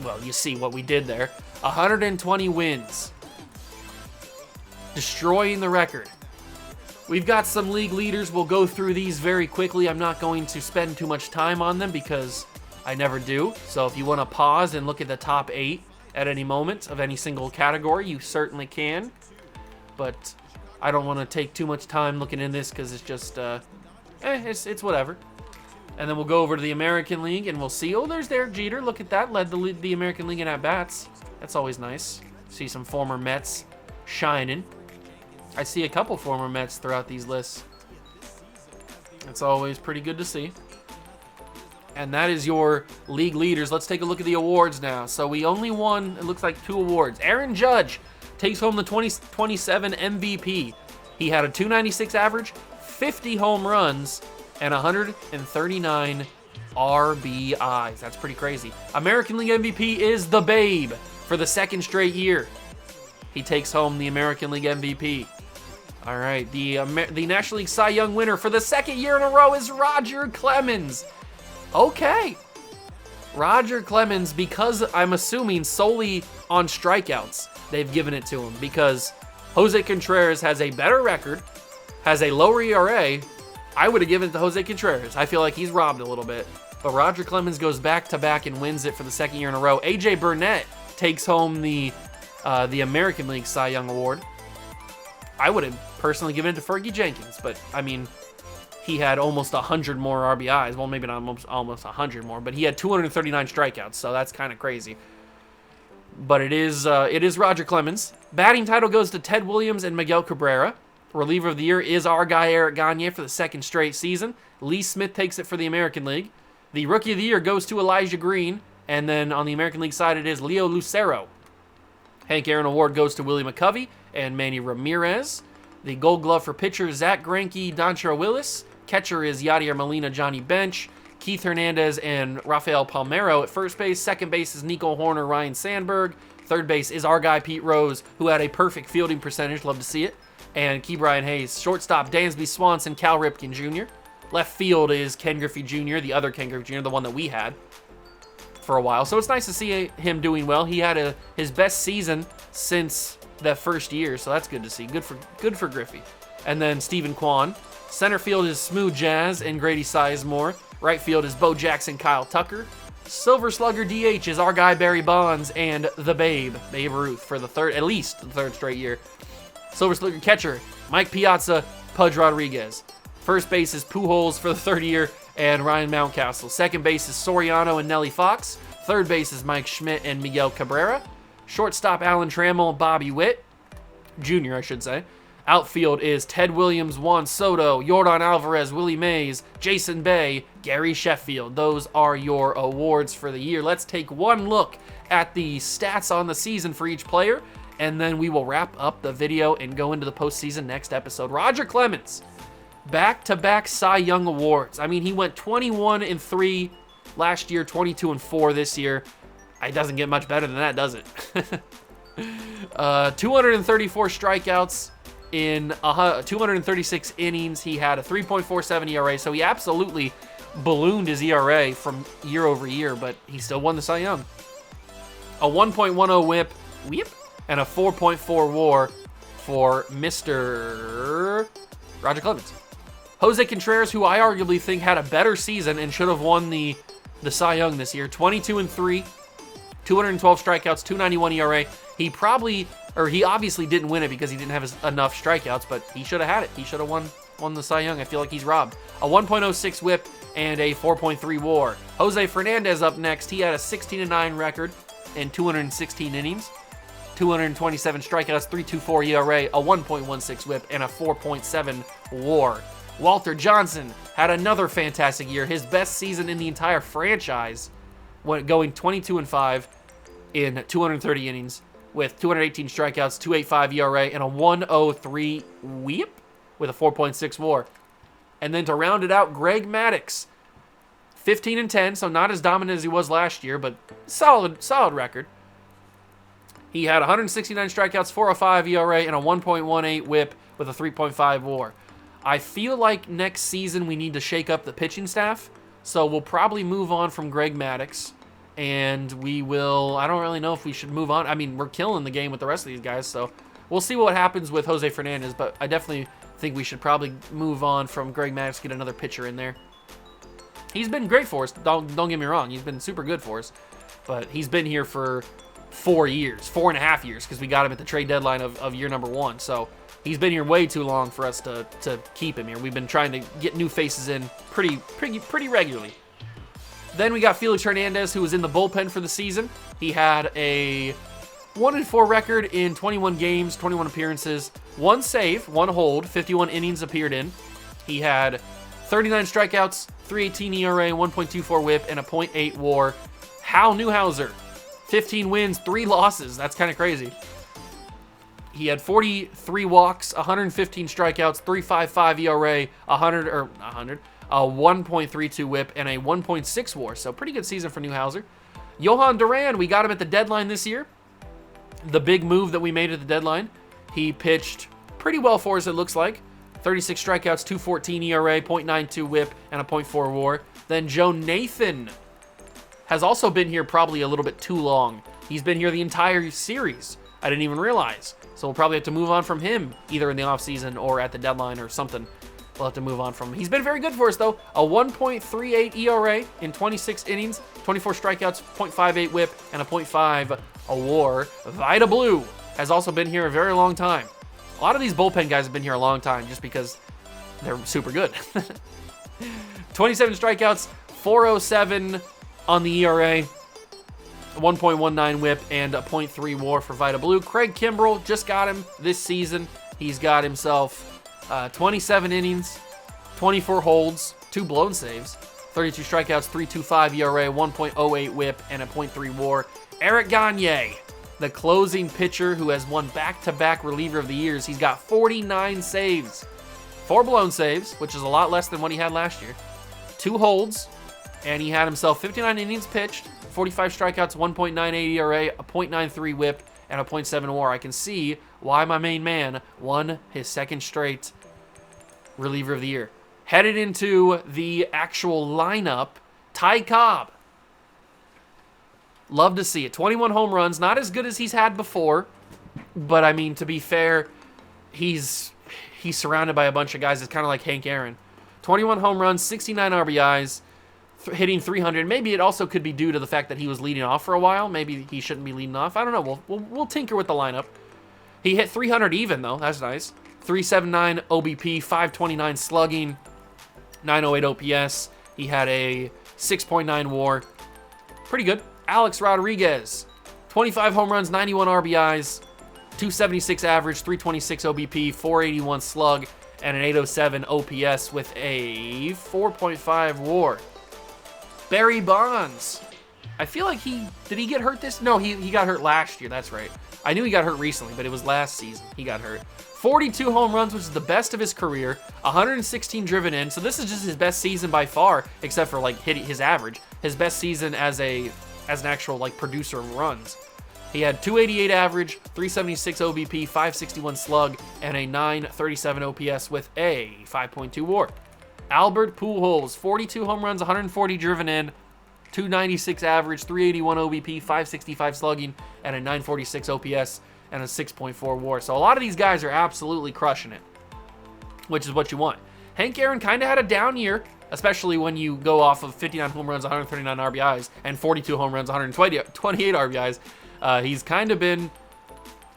well, you see what we did there. 120 wins. Destroying the record. We've got some league leaders. We'll go through these very quickly. I'm not going to spend too much time on them because I never do. So if you want to pause and look at the top 8 at any moment of any single category, you certainly can. But I don't want to take too much time looking in this because it's just, it's whatever. And then we'll go over to the American League and we'll see. Oh, there's Derek Jeter. Look at that. Led the American League in at-bats. That's always nice. See some former Mets shining. I see a couple former Mets throughout these lists. That's always pretty good to see. And that is your league leaders. Let's take a look at the awards now. So we only won, it looks like 2 awards. Aaron Judge takes home the 2027 MVP. He had a .296 average, 50 home runs, and 139 RBIs. That's pretty crazy. American League MVP is the Babe for the 2nd straight year. He takes home the American League MVP. All right, the National League Cy Young winner for the 2nd year in a row is Roger Clemens. Okay. Roger Clemens, because I'm assuming solely on strikeouts, they've given it to him because Jose Contreras has a better record, has a lower ERA. I would have given it to Jose Contreras. I feel like he's robbed a little bit. But Roger Clemens goes back-to-back and wins it for the 2nd year in a row. A.J. Burnett takes home the American League Cy Young Award. I would have personally given it to Fergie Jenkins, but, I mean, he had almost 100 more RBIs. Well, maybe not almost 100 more, but he had 239 strikeouts, so that's kind of crazy. But it is Roger Clemens. Batting title goes to Ted Williams and Miguel Cabrera. Reliever of the year is our guy Eric Gagne for the 2nd straight season. Lee Smith takes it for the American League. The Rookie of the Year goes to Elijah Green, and then on the American League side it is Leo Lucero. Hank Aaron Award goes to Willie McCovey and Manny Ramirez. The Gold Glove for pitcher, Zach Greinke, Dontrelle Willis. Catcher is Yadier Molina, Johnny Bench. Keith Hernandez and Rafael Palmeiro at first base. 2nd base is Nico Horner, Ryan Sandberg. 3rd base is our guy Pete Rose, who had a perfect fielding percentage. Love to see it. And Key Brian Hayes. Shortstop, Dansby Swanson, Cal Ripken Jr. Left field is Ken Griffey Jr., the other Ken Griffey Jr., the one that we had for a while. So it's nice to see him doing well. He had his best season since that 1st year, so that's good to see. Good for Griffey. And then Stephen Kwan. Center field is Smooth Jazz and Grady Sizemore. Right field is Bo Jackson, Kyle Tucker. Silver Slugger DH is our guy Barry Bonds and the Babe Ruth for at least the 3rd straight year. Silver Slugger catcher Mike Piazza, Pudge Rodriguez. First base is Pujols for the 3rd year and Ryan Mountcastle. 2nd base is Soriano and Nelly Fox. 3rd base is Mike Schmidt and Miguel Cabrera. Shortstop Alan Trammell, Bobby Witt, Jr. I should say. Outfield is Ted Williams, Juan Soto, Yordan Alvarez, Willie Mays, Jason Bay, Gary Sheffield. Those are your awards for the year. Let's take one look at the stats on the season for each player, and then we will wrap up the video and go into the postseason next episode. Roger Clemens, back-to-back Cy Young Awards. I mean, he went 21-3 last year, 22-4 this year. It doesn't get much better than that, does it? 234 strikeouts in 236 innings. He had a 3.47 ERA, so he absolutely ballooned his ERA from year over year, but he still won the Cy Young. A 1.10 whip, and a 4.4 WAR for Mr. Roger Clemens. Jose Contreras, who I arguably think had a better season and should have won the Cy Young this year, 22-3, 212 strikeouts, 291 ERA. He obviously didn't win it because he didn't have enough strikeouts, but he should have had it. He should have won the Cy Young. I feel like he's robbed. A 1.06 whip and a 4.3 WAR. Jose Fernandez up next. He had a 16-9 record in 216 innings. 227 strikeouts, 3.24 ERA, a 1.16 whip, and a 4.7 WAR. Walter Johnson had another fantastic year, his best season in the entire franchise, going 22-5 in 230 innings with 218 strikeouts, 2.85 ERA, and a 1.03 whip with a 4.6 WAR. And then to round it out, Greg Maddux, 15-10, so not as dominant as he was last year, but solid record. He had 169 strikeouts, 4.05 ERA, and a 1.18 whip with a 3.5 WAR. I feel like next season we need to shake up the pitching staff, so we'll probably move on from Greg Maddux, and we will, I don't really know if we should move on. I mean, we're killing the game with the rest of these guys, so we'll see what happens with Jose Fernandez, but I definitely think we should probably move on from Greg Maddux, get another pitcher in there. He's been great for us, don't get me wrong. He's been super good for us, but he's been here for 4.5 years, because we got him at the trade deadline of year number 1. So he's been here way too long for us to keep him here. We've been trying to get new faces in pretty regularly. Then we got Felix Hernandez, who was in the bullpen for the season. He had a 1-4 record in 21 games, 21 appearances, 1 save, 1 hold, 51 innings appeared in. He had 39 strikeouts, 3.18 ERA, 1.24 whip, and a .8 WAR. Hal Newhouser, 15 wins, 3 losses. That's kind of crazy. He had 43 walks, 115 strikeouts, 3.55 ERA, a 1.32 whip, and a 1.6 WAR. So pretty good season for Newhouser. Johan Duran, we got him at the deadline this year. The big move that we made at the deadline. He pitched pretty well for us, it looks like. 36 strikeouts, 2.14 ERA, 0.92 whip, and a .4 WAR. Then Joe Nathan has also been here probably a little bit too long. He's been here the entire series. I didn't even realize. So we'll probably have to move on from him, either in the offseason or at the deadline or something. We'll have to move on from him. He's been very good for us, though. A 1.38 ERA in 26 innings, 24 strikeouts, 0.58 whip, and a .5 WAR. Vida Blue has also been here a very long time. A lot of these bullpen guys have been here a long time just because they're super good. 27 strikeouts, 4.07 on the ERA, 1.19 whip, and a .3 WAR for Vida Blue. Craig Kimbrell just got him this season. He's got himself 27 innings, 24 holds, 2 blown saves, 32 strikeouts, 3.25 ERA, 1.08 whip, and a .3 WAR. Eric Gagne, the closing pitcher who has won back-to-back reliever of the years. He's got 49 saves, 4 blown saves, which is a lot less than what he had last year, 2 holds, and he had himself 59 innings pitched, 45 strikeouts, 1.98 ERA, a .93 whip, and a .7 WAR. I can see why my main man won his second straight reliever of the year. Headed into the actual lineup, Ty Cobb. Love to see it. 21 home runs, not as good as he's had before, but I mean, to be fair, he's surrounded by a bunch of guys. It's kind of like Hank Aaron. 21 home runs, 69 RBIs, hitting 300. Maybe it also could be due to the fact that he was leading off for a while. Maybe he shouldn't be leading off. I don't know. We'll tinker with the lineup. He hit 300 even, though. That's nice. 379 OBP, 529 slugging, 908 OPS. He had a 6.9 WAR. Pretty good. Alex Rodriguez, 25 home runs, 91 RBIs, 276 average, 326 OBP, 481 slug, and an 807 OPS with a 4.5 WAR. Barry Bonds. I feel like did he get hurt this? No, he got hurt last year. That's right. I knew he got hurt recently, but it was last season he got hurt. 42 home runs, which is the best of his career. 116 driven in. So this is just his best season by far, except for like hitting his average. His best season as an actual like producer of runs. He had 288 average, 376 OBP, 561 slug, and a 937 OPS with a 5.2 WAR. Albert Pujols, 42 home runs, 140 driven in, 296 average, 381 OBP, 565 slugging, and a 946 OPS and a 6.4 WAR. So a lot of these guys are absolutely crushing it, which is what you want. Hank Aaron kind of had a down year, especially when you go off of 59 home runs, 139 RBIs, and 42 home runs, 128 RBIs. He's kind of been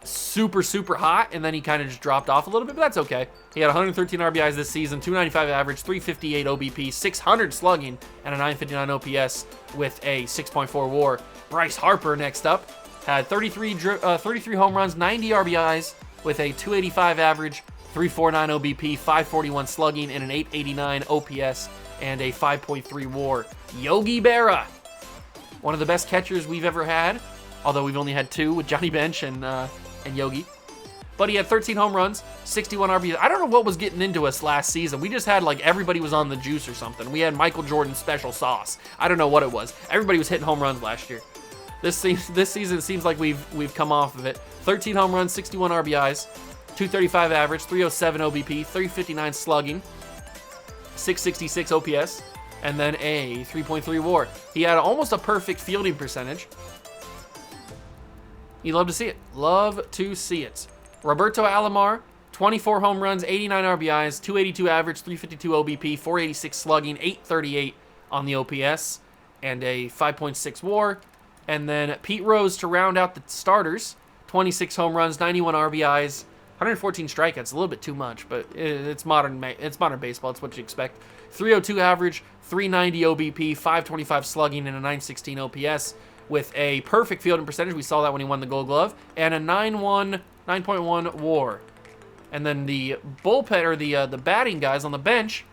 super hot, and then he kind of just dropped off a little bit, but that's okay. He had 113 RBIs this season, 295 average, 358 OBP, 600 slugging, and a 959 OPS with a 6.4 WAR. Bryce Harper next up. Had 33 home runs, 90 RBIs with a 285 average, 349 OBP, 541 slugging, and an 889 OPS and a 5.3 WAR. Yogi Berra, one of the best catchers we've ever had, although we've only had 2 with Johnny Bench and Yogi. But he had 13 home runs, 61 RBIs. I don't know what was getting into us last season. We just had, like, everybody was on the juice or something. We had Michael Jordan special sauce. I don't know what it was. Everybody was hitting home runs last year. This season, it seems like we've come off of it. 13 home runs, 61 RBIs, 235 average, 307 OBP, 359 slugging, 666 OPS, and then a 3.3 WAR. He had almost a perfect fielding percentage. You love to see it. Love to see it. Roberto Alomar, 24 home runs, 89 RBIs, 282 average, 352 OBP, 486 slugging, 838 on the OPS, and a 5.6 WAR. And then Pete Rose to round out the starters, 26 home runs, 91 RBIs, 114 strikeouts. A little bit too much, but it's modern baseball. It's what you expect. 302 average, 390 OBP, 525 slugging, and a 916 OPS with a perfect fielding percentage. We saw that when he won the Gold Glove, and a 9.1 WAR. And then the bullpen, or the batting guys on the bench,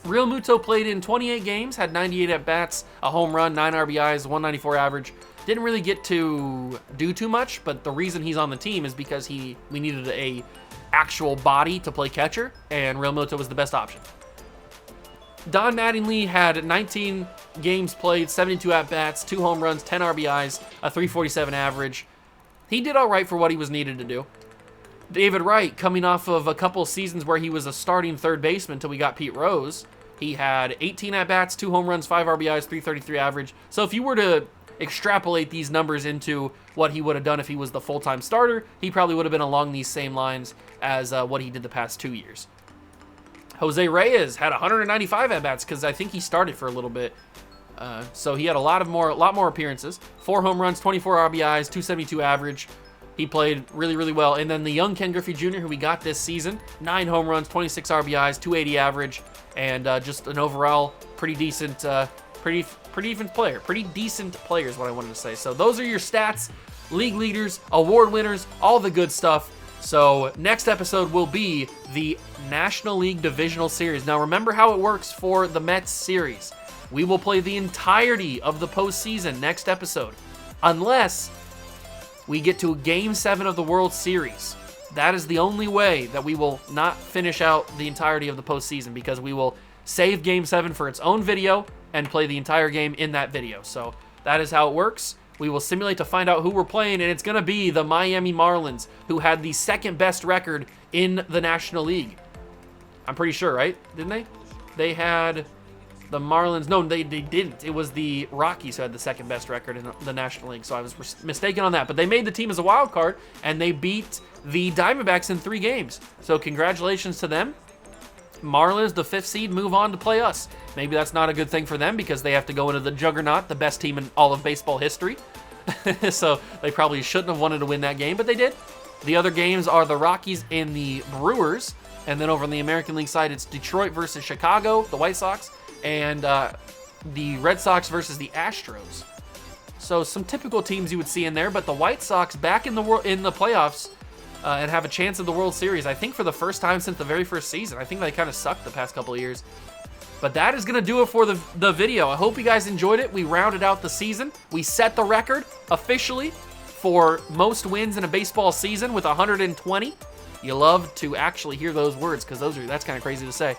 Real Muto played in 28 games, had 98 at-bats, a home run, 9 RBIs, 194 average. Didn't really get to do too much, but the reason he's on the team is because we needed a actual body to play catcher, and Real Muto was the best option. Don Mattingly had 19 games played, 72 at-bats, 2 home runs, 10 RBIs, a 347 average. He did all right for what he was needed to do. David Wright, coming off of a couple seasons where he was a starting third baseman until we got Pete Rose, he had 18 at-bats, 2 home runs, 5 RBIs, 333 average. So if you were to extrapolate these numbers into what he would have done if he was the full-time starter, he probably would have been along these same lines as what he did the past 2 years. Jose Reyes had 195 at-bats because I think he started for a little bit. So he had a lot more appearances. 4 home runs, 24 RBIs, 272 average. He played really, really well. And then the young Ken Griffey Jr., who we got this season, 9 home runs, 26 RBIs, 280 average, and just an overall pretty decent, pretty even player. Pretty decent player is what I wanted to say. So those are your stats, league leaders, award winners, all the good stuff. So next episode will be the National League Divisional Series. Now remember how it works for the Mets series. We will play the entirety of the postseason next episode, unless we get to Game 7 of the World Series. That is the only way that we will not finish out the entirety of the postseason, because we will save Game 7 for its own video and play the entire game in that video. So that is how it works. We will simulate to find out who we're playing, and it's going to be the Miami Marlins, who had the second best record in the National League. I'm pretty sure, right? Didn't they? They had the Marlins. No, they didn't. It was the Rockies who had the second best record in the National League, so I was mistaken on that. But they made the team as a wild card, and they beat the Diamondbacks in 3 games. So congratulations to them. Marlins, the 5th seed, move on to play us. Maybe that's not a good thing for them because they have to go into the juggernaut, the best team in all of baseball history. So they probably shouldn't have wanted to win that game, but they did. The other games are the Rockies and the Brewers. And then over on the American League side, it's Detroit versus Chicago, the White Sox, and the Red Sox versus the Astros. So some typical teams you would see in there, but the White Sox back in the playoffs and have a chance of the World Series, I think for the first time since the very first season. I think they kind of sucked the past couple of years. But that is going to do it for the video. I hope you guys enjoyed it. We rounded out the season. We set the record officially for most wins in a baseball season with 120. You love to actually hear those words because that's kind of crazy to say.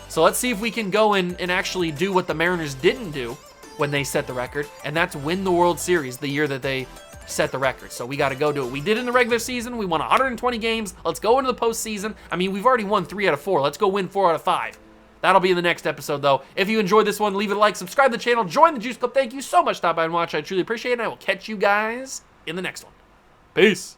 So let's see if we can go and actually do what the Mariners didn't do when they set the record, and that's win the World Series the year that they set the record. So we got to go do it. We did in the regular season. We won 120 games. Let's go into the postseason. I mean, we've already won 3 out of 4. Let's go win 4 out of 5. That'll be in the next episode, though. If you enjoyed this one, leave it a like, subscribe to the channel, join the Juice Club. Thank you so much for stopping by and watching. I truly appreciate it, and I will catch you guys in the next one. Peace.